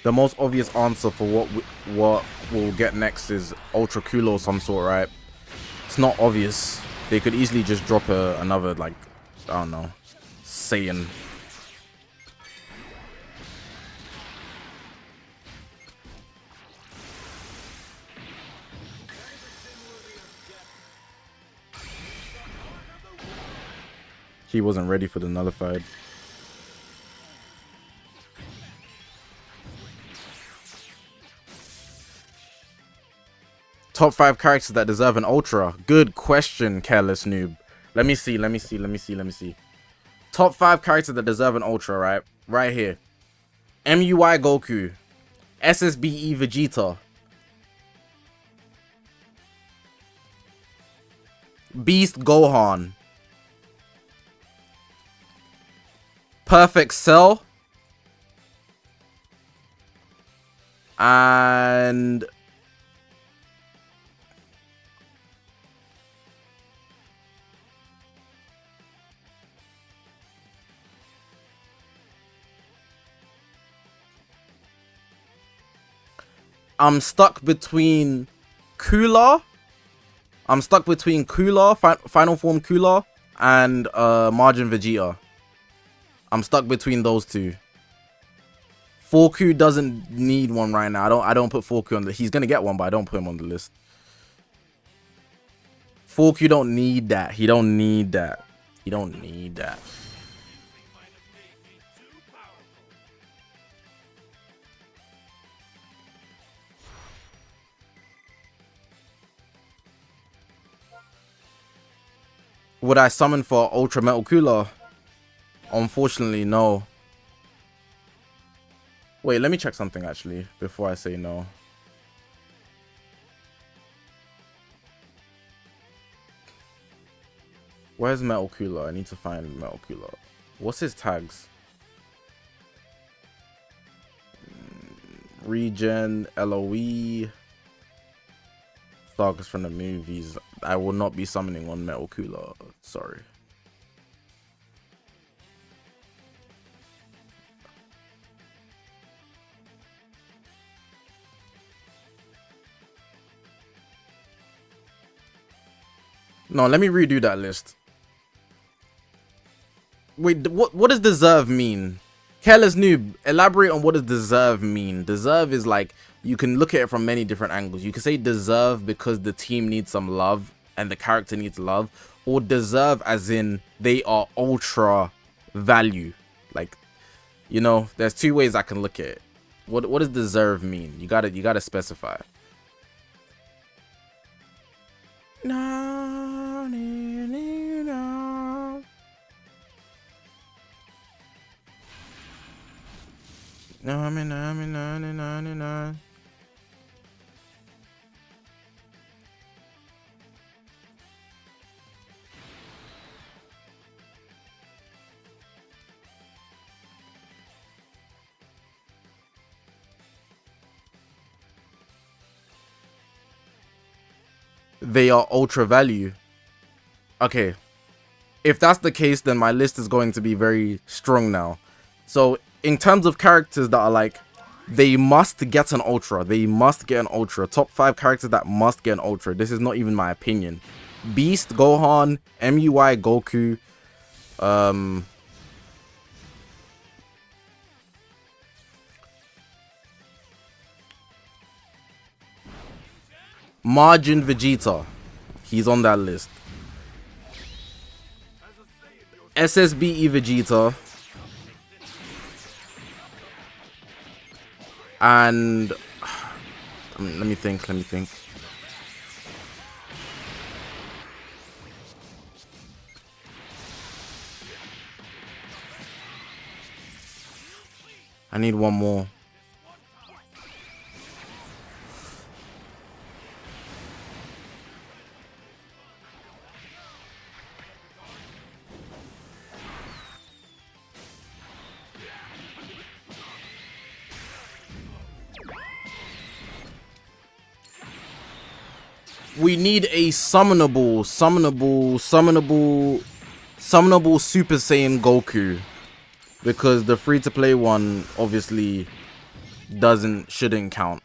The most obvious answer for what we'll get next is Ultra Culo of some sort, right? It's not obvious. They could easily just drop another, like, I don't know, Saiyan. He wasn't ready for the nullified. Top 5 characters that deserve an Ultra. Good question, Careless Noob. Let me see. Top 5 characters that deserve an Ultra, right? Right here. MUI Goku. SSBE Vegeta. Beast Gohan. Perfect Cell. And I'm stuck between Cooler. Final Form Cooler, and Margin Vegeta. I'm stuck between those two. 4Q doesn't need one right now. I don't put 4Q on the. He's gonna get one, but I don't put him on the list. 4Q don't need that. He don't need that. He don't need that. Would I summon for Ultra Metal Cooler? Unfortunately, no. Wait, let me check something actually before I say no. Where's Metal Cooler? I need to find Metal Cooler. What's his tags? Regen, LOE. Sagas from the movies. I will not be summoning on Metal Cooler. Sorry. No, let me redo that list. Wait, what does deserve mean? Careless Noob, elaborate on what does deserve mean. Deserve is like, you can look at it from many different angles. You can say deserve because the team needs some love and the character needs love, or deserve as in they are ultra value. Like, you know, there's two ways I can look at it. What does deserve mean? You gotta specify. No, no, no, no. No. They are ultra value. Okay. If that's the case, then my list is going to be very strong now. So, in terms of characters that are like, they must get an ultra. They must get an ultra. Top 5 characters that must get an ultra. This is not even my opinion. Beast, Gohan, MUI, Goku. Margin Vegeta. He's on that list. SSBE Vegeta. And let me think. I need one more. We need a summonable Super Saiyan Goku, because the free-to-play one obviously shouldn't count.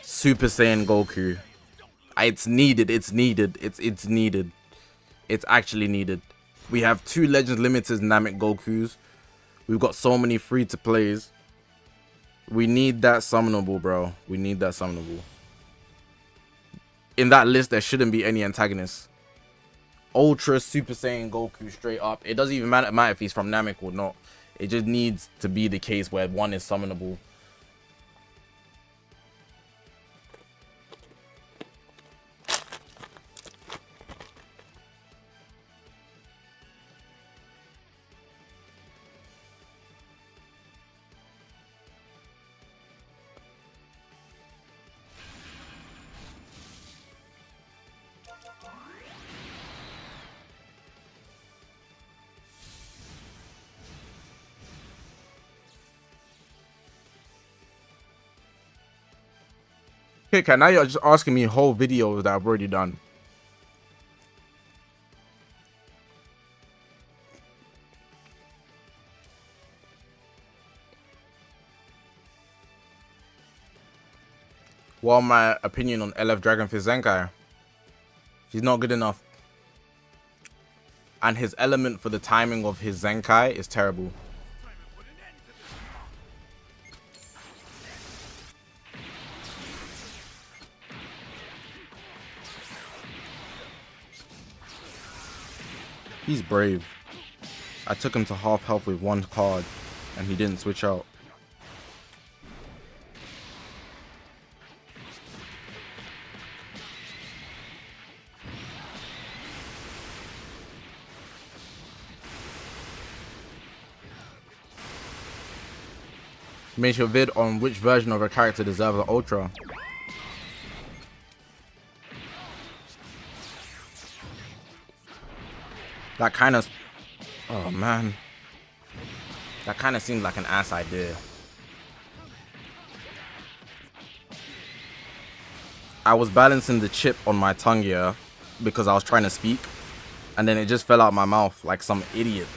Super Saiyan Goku. It's needed. It's needed. It's actually needed. We have 2 Legends Limited Namek Gokus. We've got so many free-to-plays. We need that summonable, bro. We need that summonable. In that list, there shouldn't be any antagonists. Ultra Super Saiyan Goku straight up. It doesn't even matter if he's from Namek or not. It just needs to be the case where one is summonable. Okay, now you're just asking me whole videos that I've already done. Well, my opinion on LF Dragonfish Zenkai. He's not good enough. And his element for the timing of his Zenkai is terrible. He's brave. I took him to half health with one card, and he didn't switch out. Make your vid on which version of a character deserves the Ultra. That kind of... Oh, man. That kind of seemed like an ass idea. I was balancing the chip on my tongue here because I was trying to speak. And then it just fell out my mouth like some idiot.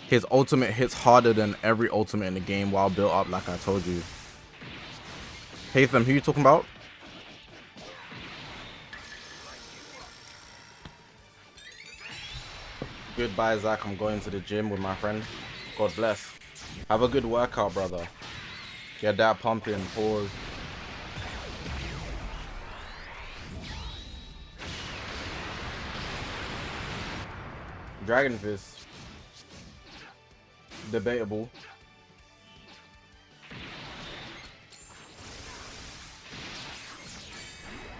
His ultimate hits harder than every ultimate in the game while built up, like I told you. Haytham, who you talking about? Goodbye, Zach. I'm going to the gym with my friend. God bless. Have a good workout, brother. Get that pumping. Pause. Dragon Fist. Debatable.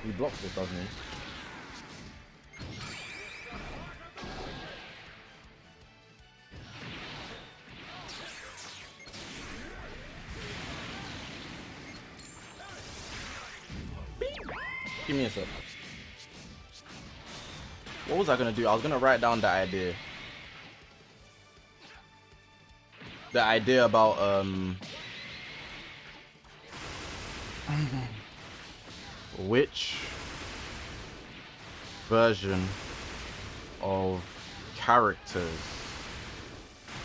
He blocks it, doesn't he? Give me a sec. What was I gonna do? I was gonna write down that idea. The idea about which version of characters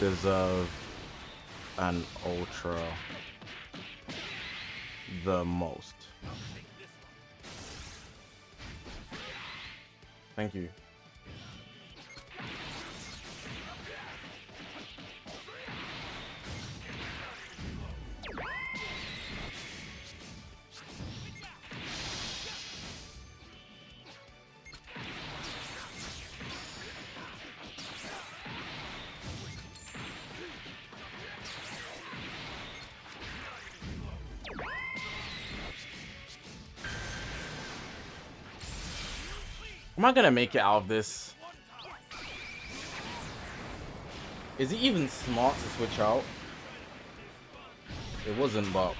deserve an Ultra the most. Thank you. Am I gonna make it out of this? Is it even smart to switch out? It wasn't, but...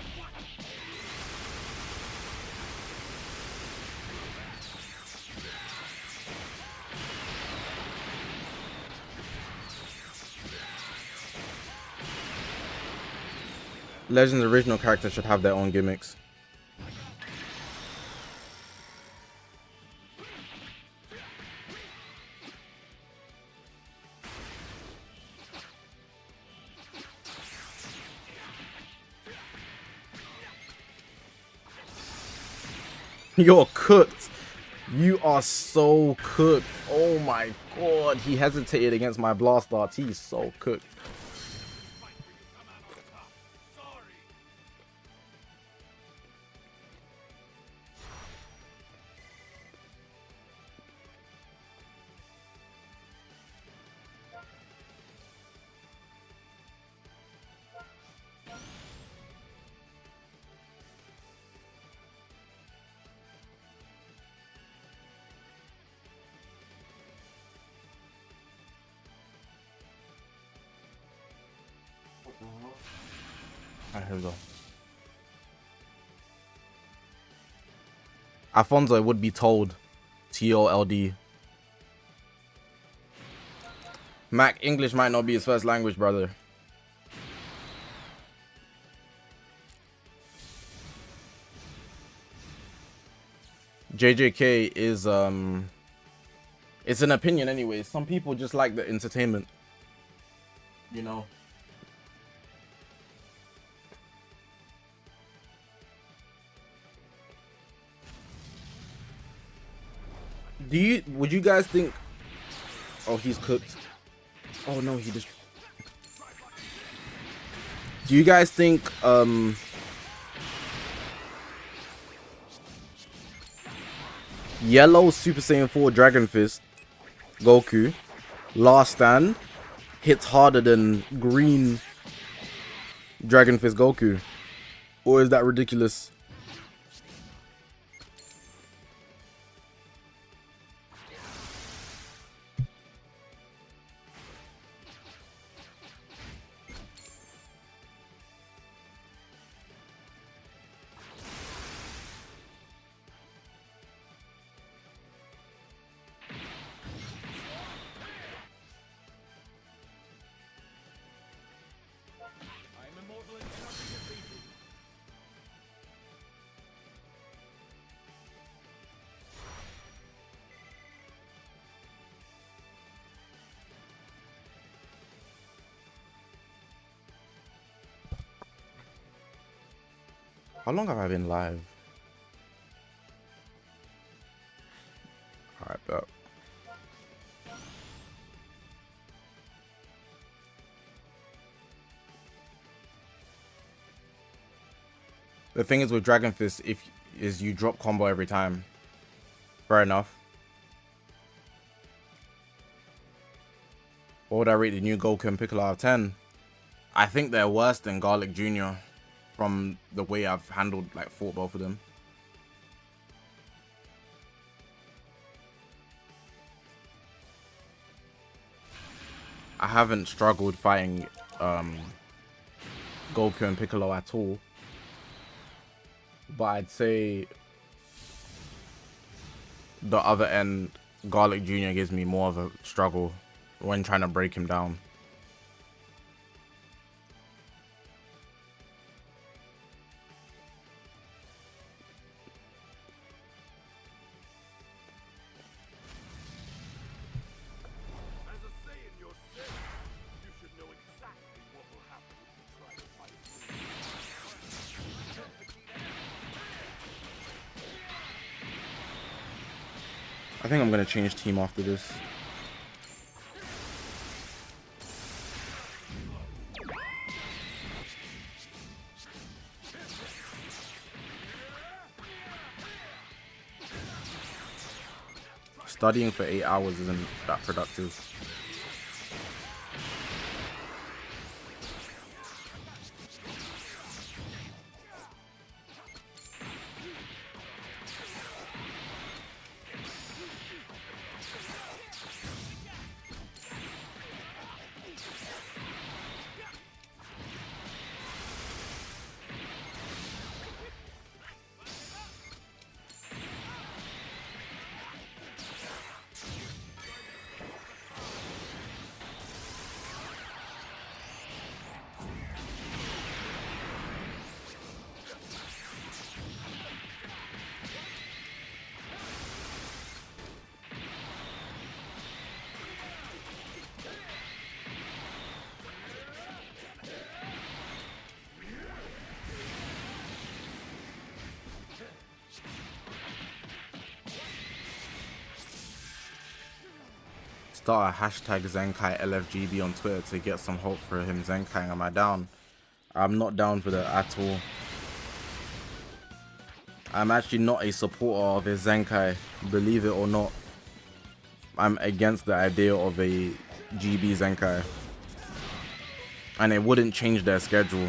Legends original characters should have their own gimmicks. You're cooked. You are so cooked. Oh my god. He hesitated against my blast darts. He's so cooked. Alright, here we go. Alfonso would be told. TOLD. Mac, English might not be his first language, brother. JJK is it's an opinion anyway. Some people just like the entertainment, you know. Would you guys think, oh, he's cooked. Oh no, he just. Do you guys think yellow Super Saiyan 4 Dragon Fist Goku Last Stand hits harder than green Dragon Fist Goku? Or is that ridiculous? How long have I been live? Alright, bet. The thing is with Dragon Fist, is you drop combo every time. Fair enough. What would I rate the new Goku and Piccolo out of 10? I think they're worse than Garlic Jr. from the way I've fought both of them. I haven't struggled fighting Goku and Piccolo at all. But I'd say the other end, Garlic Jr. gives me more of a struggle when trying to break him down. I think I'm gonna change team after this. Studying for 8 hours isn't that productive. Start a hashtag Zenkai LFGB on Twitter to get some hope for him Zenkai. Am I down? I'm not down for that at all. I'm actually not a supporter of his Zenkai, believe it or not. I'm against the idea of a GB Zenkai. And it wouldn't change their schedule.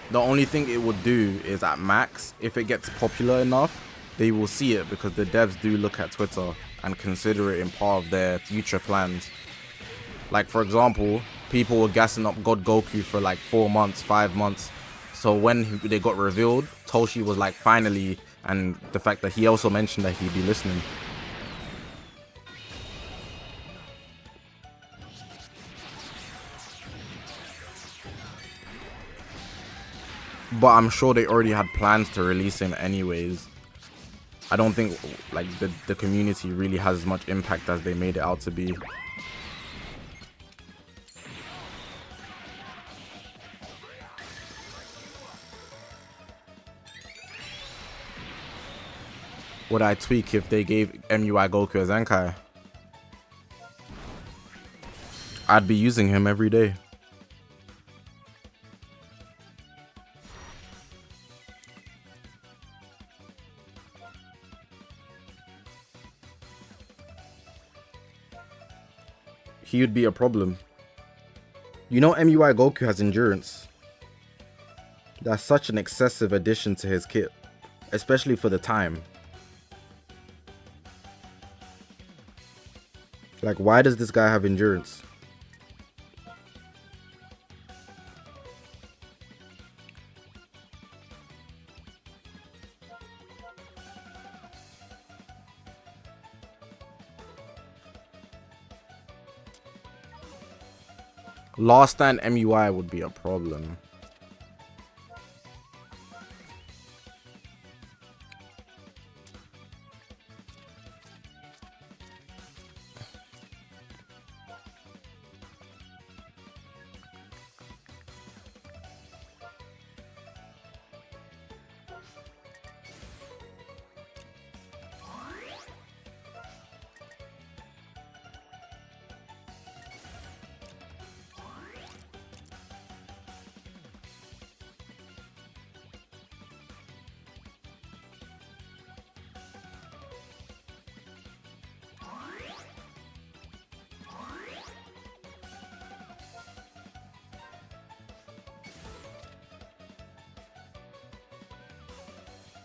The only thing it would do is at max, if it gets popular enough, they will see it because the devs do look at Twitter. and consider it in part of their future plans. Like, for example, people were gassing up God Goku for like 4 months, 5 months. So when they got revealed, Toshi was like, finally, and the fact that he also mentioned that he'd be listening. But I'm sure they already had plans to release him anyways. I don't think like the community really has as much impact as they made it out to be. Would I tweak if they gave MUI Goku a Zenkai? I'd be using him every day. He would be a problem. You know MUI Goku has endurance. That's such an excessive addition to his kit, especially for the time. Like, why does this guy have endurance? Last stand MUI would be a problem.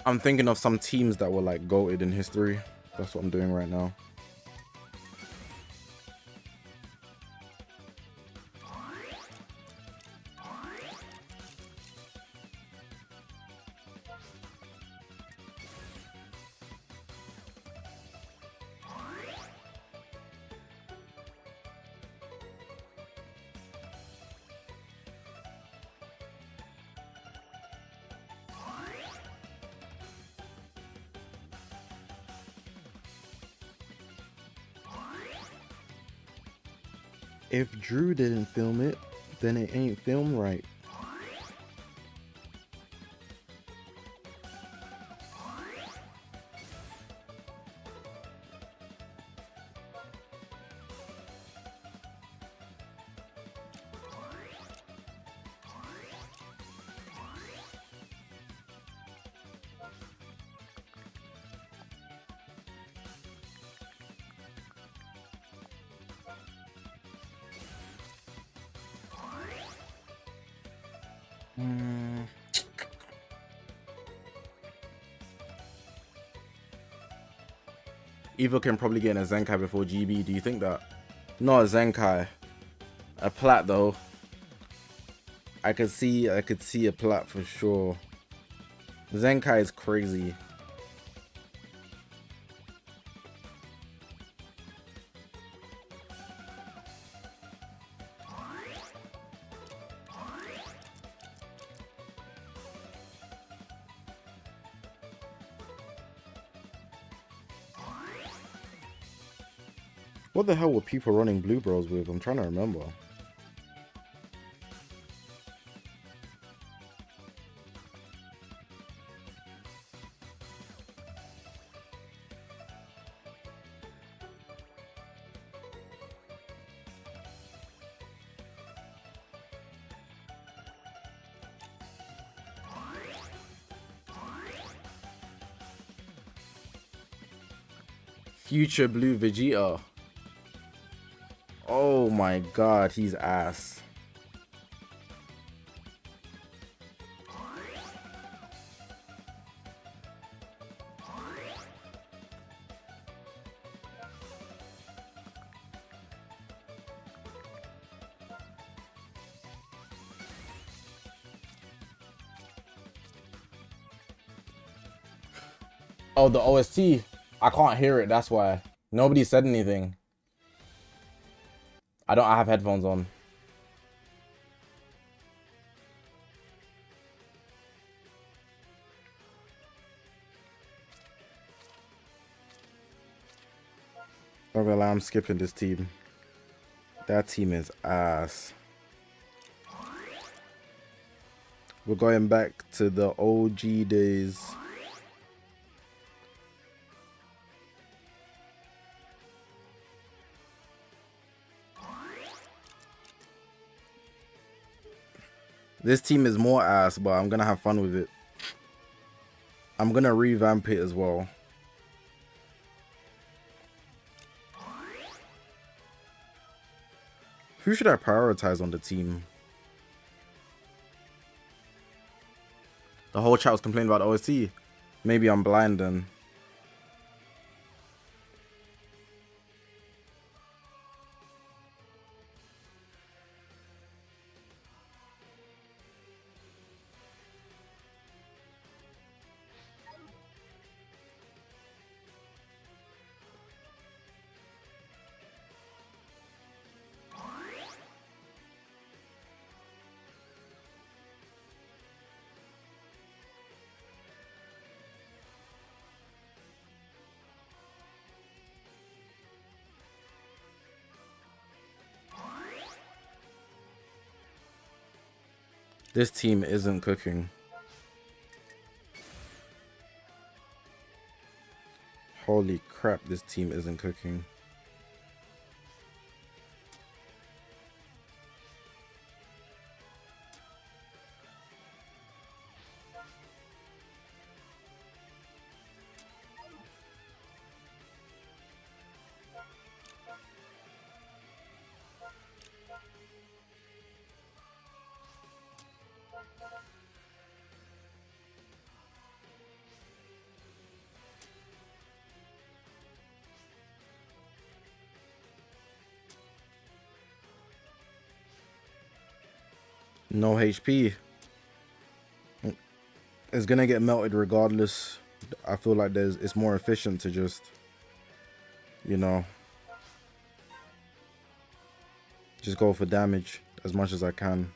I'm thinking of some teams that were like goated in history. That's what I'm doing right now. If Drew didn't film it, then it ain't filmed right. Evo can probably get in a Zenkai before GB. Do you think that? Not a Zenkai. A plat though. I could see a plat for sure. Zenkai is crazy. What the hell were people running Blue Bros with? I'm trying to remember. Future Blue Vegeta. Oh my god, he's ass. Oh, the OST. I can't hear it. That's why. Nobody said anything. I have headphones on. Oh, well, I'm skipping this team. That team is ass. We're going back to the OG days. This team is more ass, but I'm gonna have fun with it. I'm gonna revamp it as well. Who should I prioritize on the team? The whole chat was complaining about OST. Maybe I'm blind then. This team isn't cooking. Holy crap, this team isn't cooking. No HP. It's gonna get melted regardless. I feel like it's more efficient to just, you know, just go for damage as much as I can.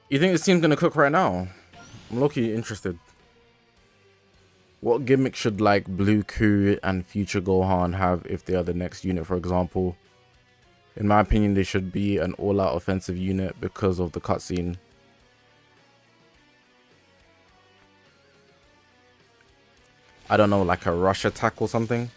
You think this team's gonna cook right now? I'm low-key interested. What gimmick should like Blue Ku and Future Gohan have if they are the next unit, for example? In my opinion, they should be an all-out offensive unit because of the cutscene. I don't know, like a rush attack or something?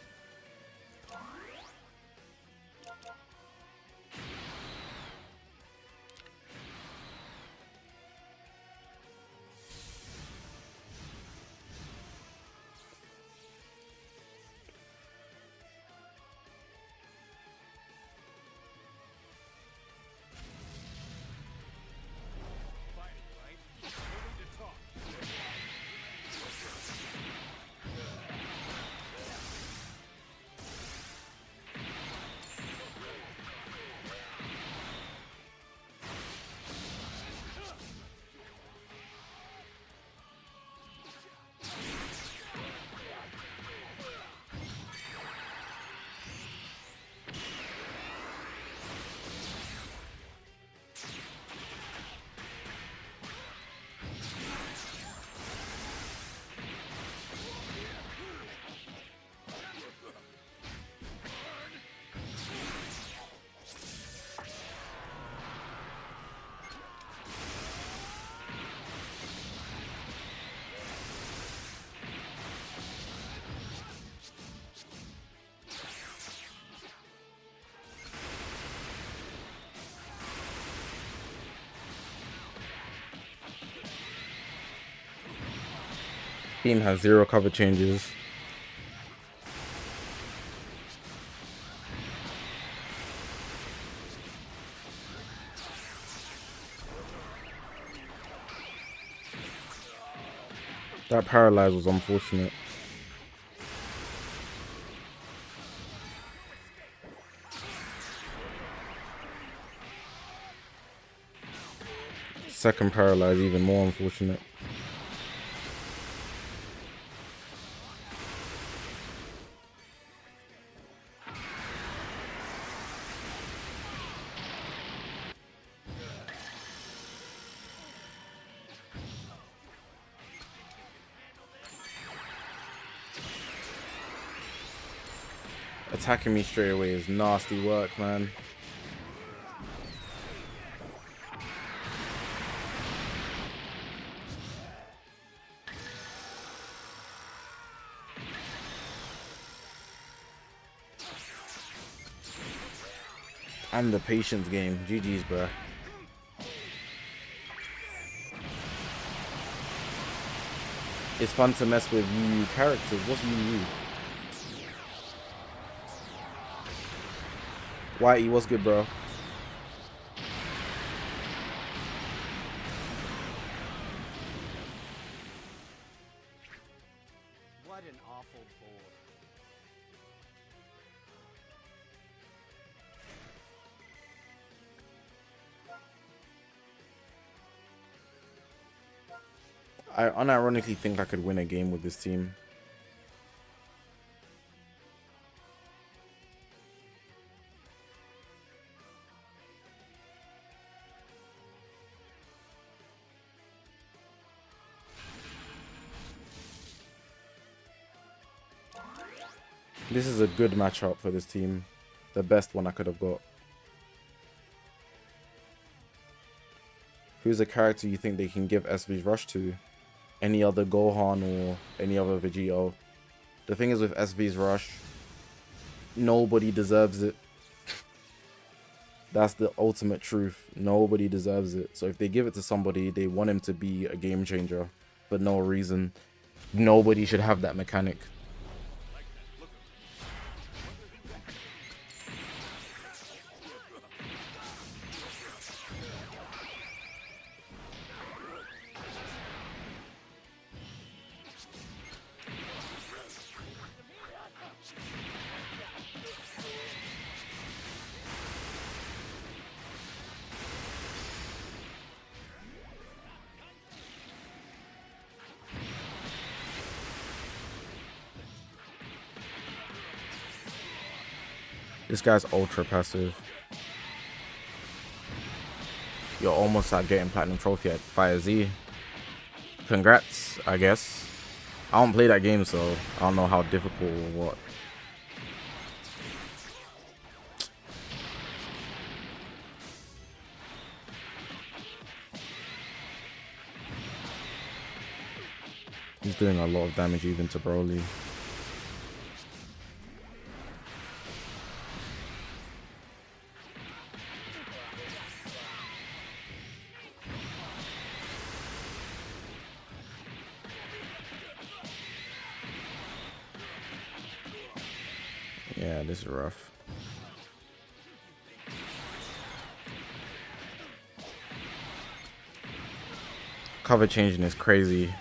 team has 0 cover changes. That paralyze was unfortunate. Second paralyze even more unfortunate. Attacking me straight away is nasty work, man. And the patience game. GG's, bruh. It's fun to mess with UU characters. What's UU? Whitey, what's good, bro?
What an awful board.
I unironically think I could win a game with this team. This is a good matchup for this team. The best one I could have got. Who's a character you think they can give SV's Rush to? Any other Gohan or any other Vegeta? The thing is with SV's Rush, nobody deserves it. That's the ultimate truth. Nobody deserves it. So if they give it to somebody, they want him to be a game changer for no reason. Nobody should have that mechanic. This guy's ultra passive. You're almost at getting platinum trophy at Fire Z. Congrats, I guess. I don't play that game, so I don't know how difficult or what. He's doing a lot of damage even to Broly. Yeah, this is rough. Cover changing is crazy.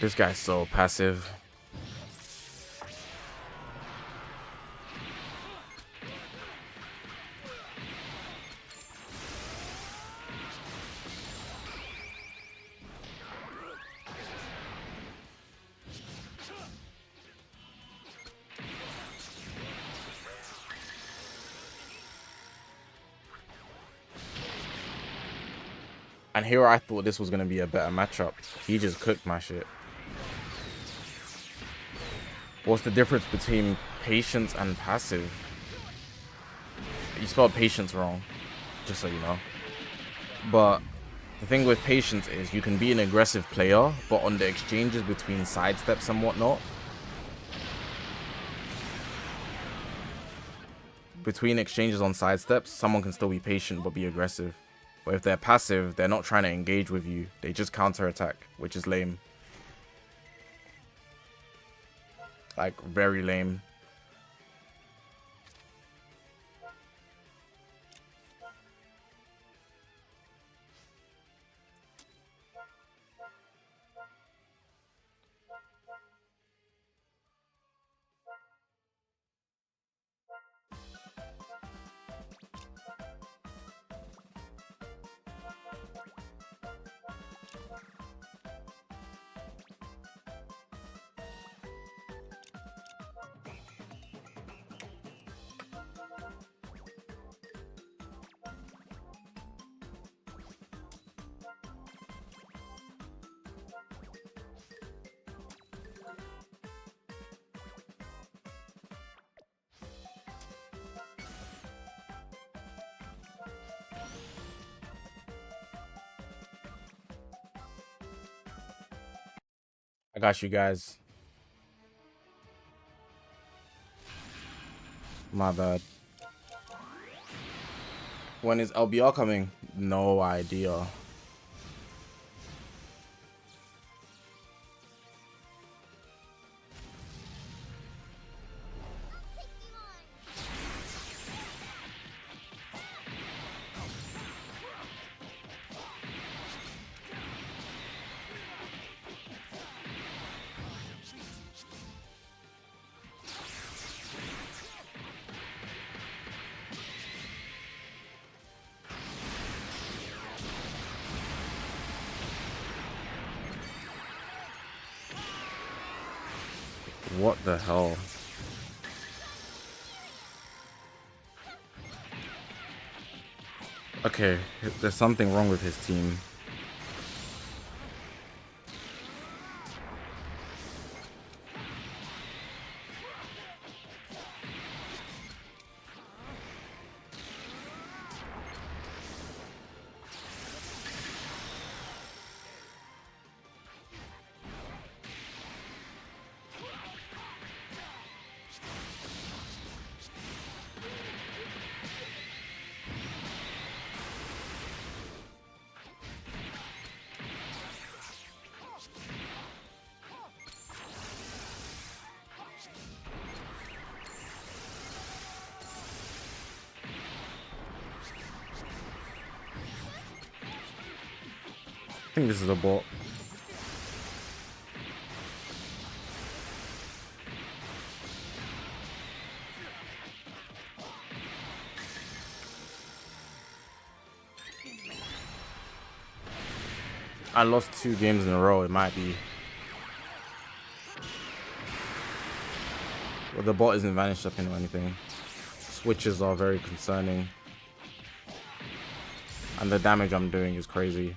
This guy's so passive. And here I thought this was going to be a better matchup. He just cooked my shit. What's the difference between patience and passive? You spelled patience wrong, just so you know. But the thing with patience is you can be an aggressive player, but on the exchanges between sidesteps and whatnot, between exchanges on sidesteps, someone can still be patient but be aggressive. But if they're passive, they're not trying to engage with you. They just counterattack, which is lame. Like, very lame. I got you guys. My bad. When is LBR coming? No idea. What the hell? Okay, there's something wrong with his team. I think this is a bot. I lost 2 games in a row, it might be. Well, the bot isn't vanished up or anything. Switches are very concerning. And the damage I'm doing is crazy.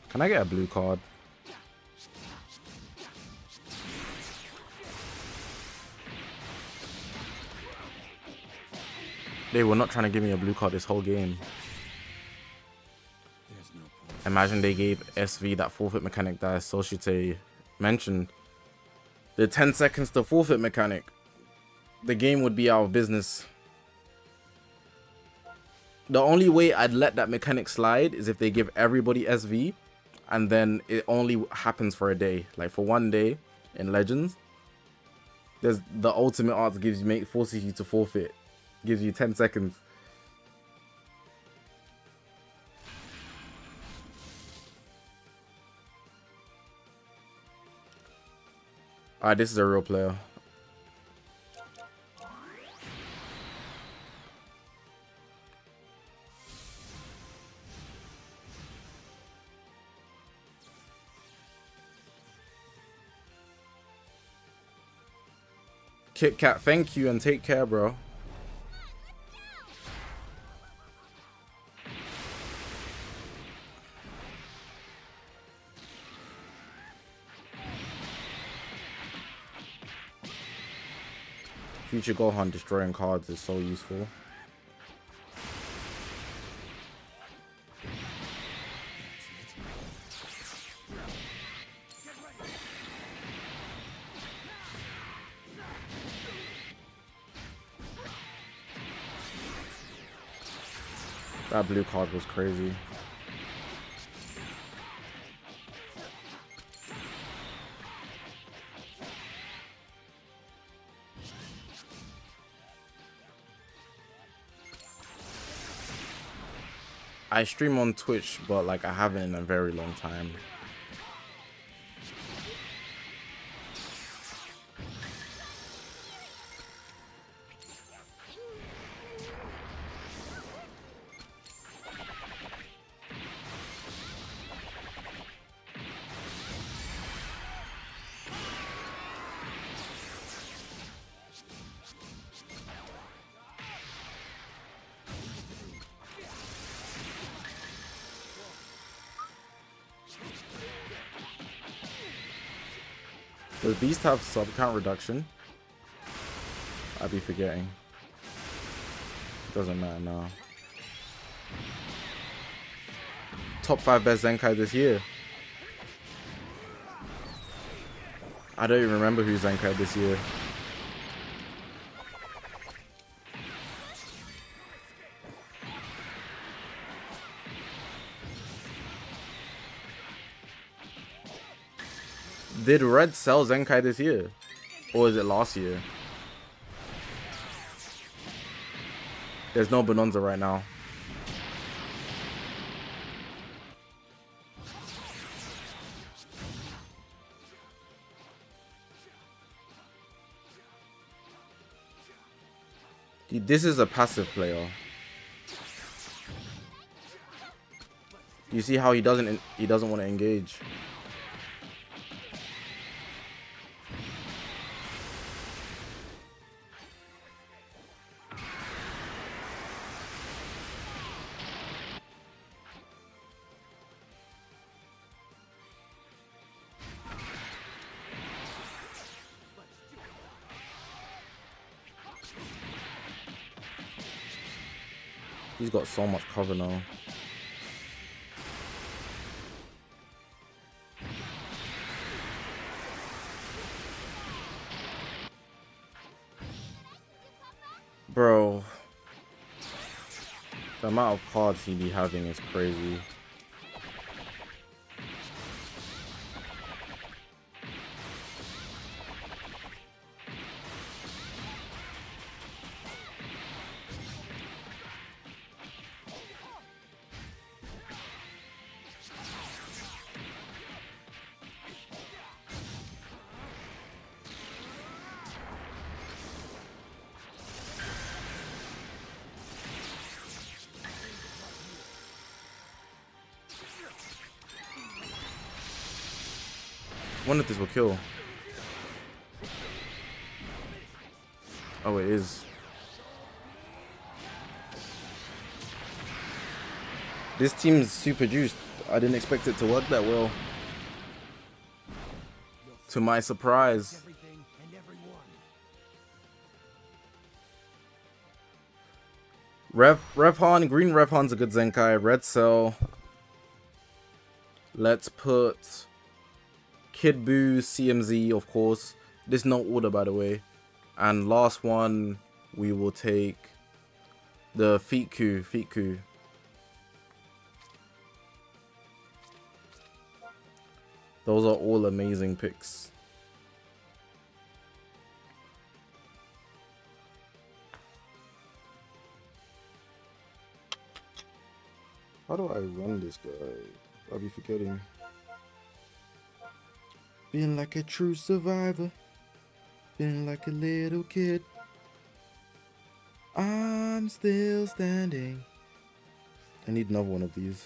Can I get a blue card? They were not trying to give me a blue card this whole game. Imagine they gave SV that forfeit mechanic that Soshite mentioned. The 10 seconds to forfeit mechanic. The game would be out of business. The only way I'd let that mechanic slide is if they give everybody SV. And then it only happens for a day, like for 1 day in Legends. There's the ultimate art gives you forces you to forfeit, gives you 10 seconds. Alright, this is a real player. Kit Kat, thank you and take care, bro. Future Gohan destroying cards is so useful. That blue card was crazy. I stream on Twitch, but like I haven't in a very long time. Does Beast have sub count reduction? I'd be forgetting. Doesn't matter now. Top 5 best Zenkai this year. I don't even remember who Zenkai this year. Did Red sell Zenkai this year? Or is it last year? There's no Bonanza right now. Dude, this is a passive player. You see how he doesn't want to engage. He's got so much cover now. Bro. The amount of cards he be having is crazy. I wonder if this will kill. Oh, it is. This team's super juiced. I didn't expect it to work that well. To my surprise. Revhan, green Revhan's a good Zenkai. Red Cell. Let's put Kid Buu, CMZ, of course. This no order, by the way. And last one, we will take the PiCCOLO. Those are all amazing picks. How do I run this guy? I'll be forgetting. Feeling like a true survivor. Feeling like a little kid. I'm still standing. I need another one of these.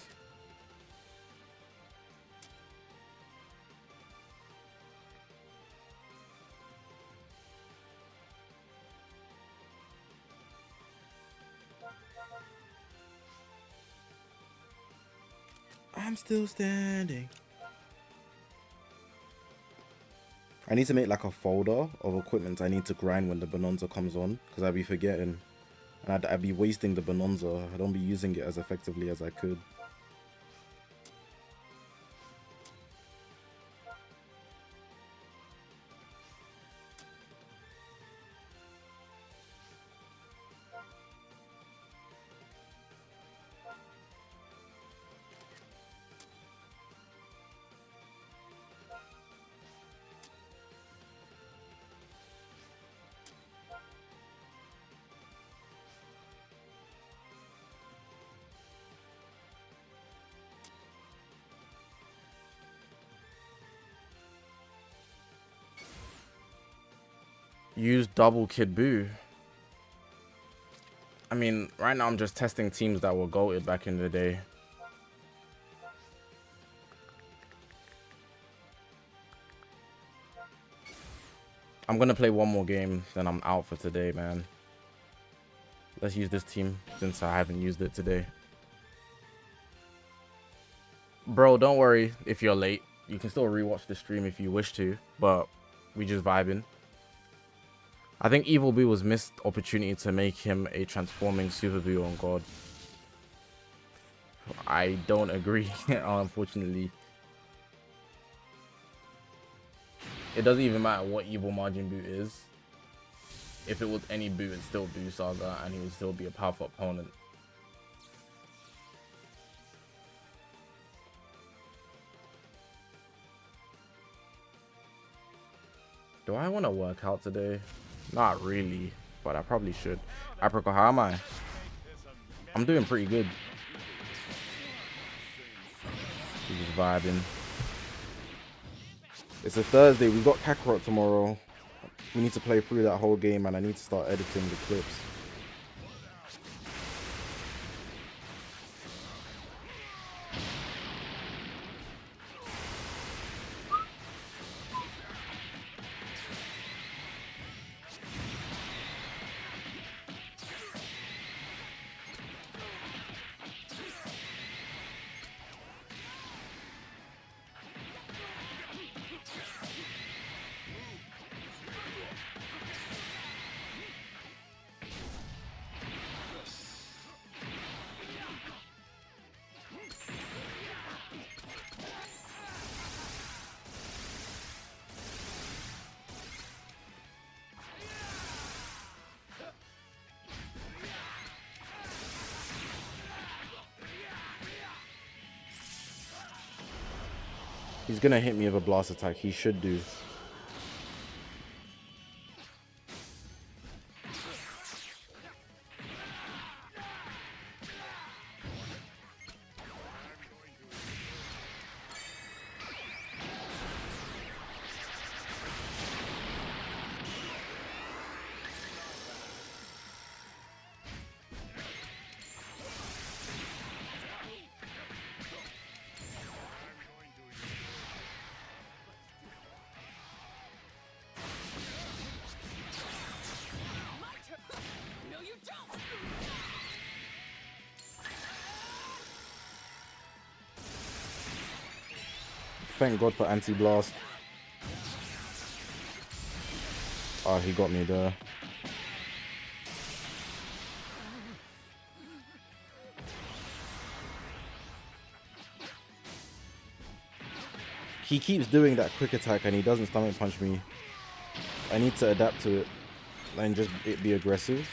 I'm still standing. I need to make like a folder of equipment I need to grind when the Bonanza comes on, because I'd be forgetting. And I'd be wasting the Bonanza. I don't be using it as effectively as I could. Use double Kid Buu. I mean, right now I'm just testing teams that were goated back in the day. I'm gonna play one more game, then I'm out for today, man. Let's use this team since I haven't used it today. Bro, don't worry if you're late. You can still rewatch the stream if you wish to, but we just vibing. I think Evil Buu was missed opportunity to make him a transforming Super Buu on God. I don't agree, unfortunately. It doesn't even matter what Evil Majin Buu is. If it was any Buu, it'd still Buu Saga, and he would still be a powerful opponent. Do I want to work out today? Not really, but I probably should. Apricot, how am I? I'm doing pretty good. We're just vibing. It's a Thursday. We got Kakarot tomorrow. We need to play through that whole game, and I need to start editing the clips. He's gonna hit me with a blast attack. He should do. Thank God for anti-blast. Oh, he got me there. He keeps doing that quick attack and he doesn't stomach punch me. I need to adapt to it and just be aggressive.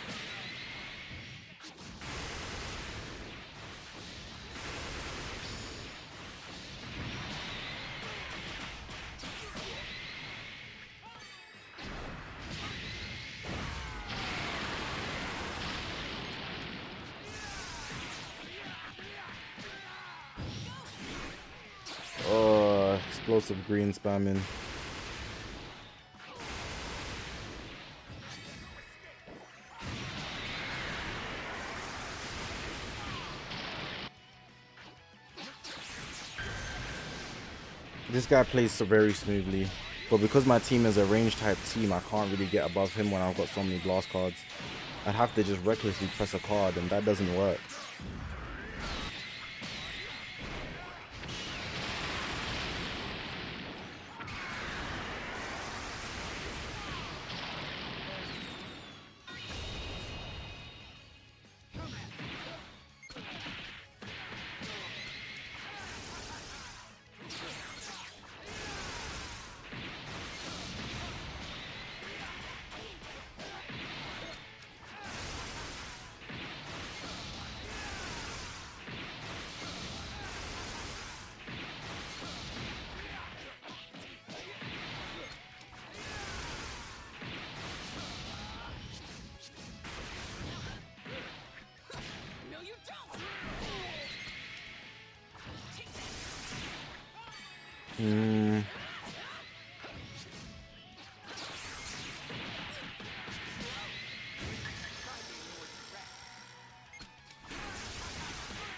Explosive green spamming. This guy plays so very smoothly, but because my team is a range type team, I can't really get above him when I've got so many blast cards. I'd have to just recklessly press a card and that doesn't work.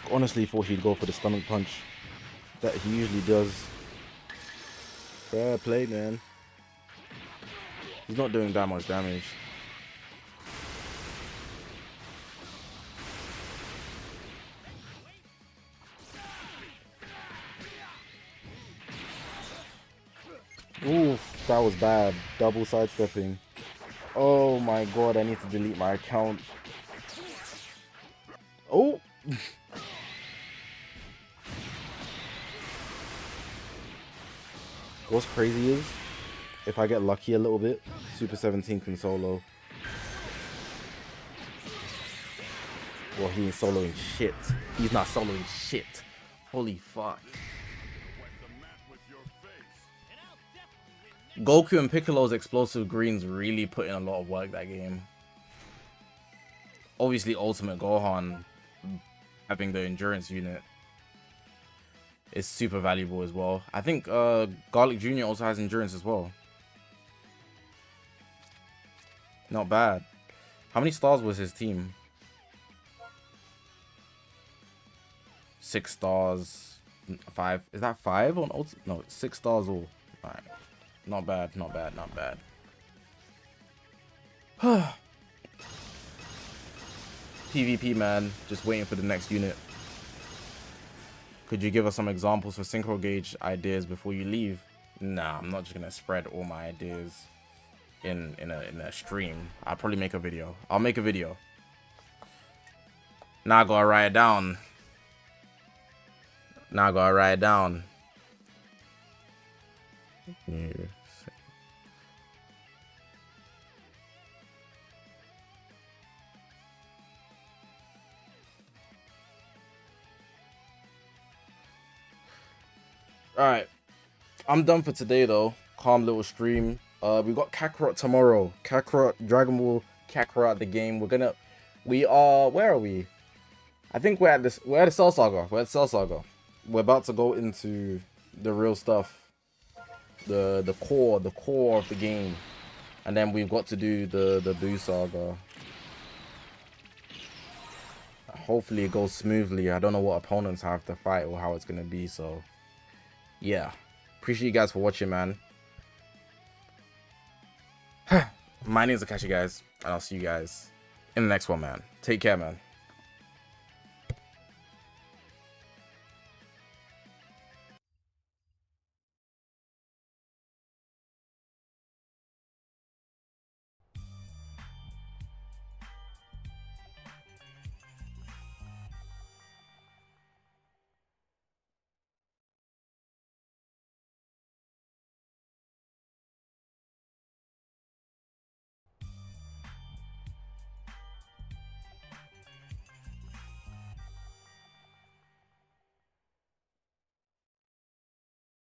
Honestly thought he'd go for the stomach punch that he usually does. Fair play, man. He's not doing that much damage. Oof, that was bad. Double sidestepping. Oh my god, I need to delete my account. Oh! What's crazy is, if I get lucky a little bit, Super 17 can solo. Well, he ain't soloing shit. He's not soloing shit. Holy fuck. Goku and Piccolo's explosive greens really put in a lot of work that game. Obviously, Ultimate Gohan having the endurance unit is super valuable as well. I think Garlic Jr. also has endurance as well. Not bad. How many stars was his team? 6 stars. 5. Is that 5 on Ultimate? No, 6 stars all. Alright. Not bad, not bad, not bad. PvP, man. Just waiting for the next unit. Could you give us some examples for synchro gauge ideas before you leave? Nah, I'm not just gonna spread all my ideas in a stream. I'll probably make a video. I'll make a video. Now I gotta write it down. Now I gotta write it down. Yeah. Alright, I'm done for today though. Calm little stream. We got Kakarot tomorrow. Kakarot, Dragon Ball Kakarot, the game. We are, where are we? I think we're at the Cell Saga. We're at Cell Saga. We're about to go into the real stuff. The core of the game. And then we've got to do the Boo Saga. Hopefully it goes smoothly. I don't know what opponents I have to fight or how it's gonna be, so yeah. Appreciate you guys for watching, man. My name is Zakashi, guys, and I'll see you guys in the next one, man. Take care, man.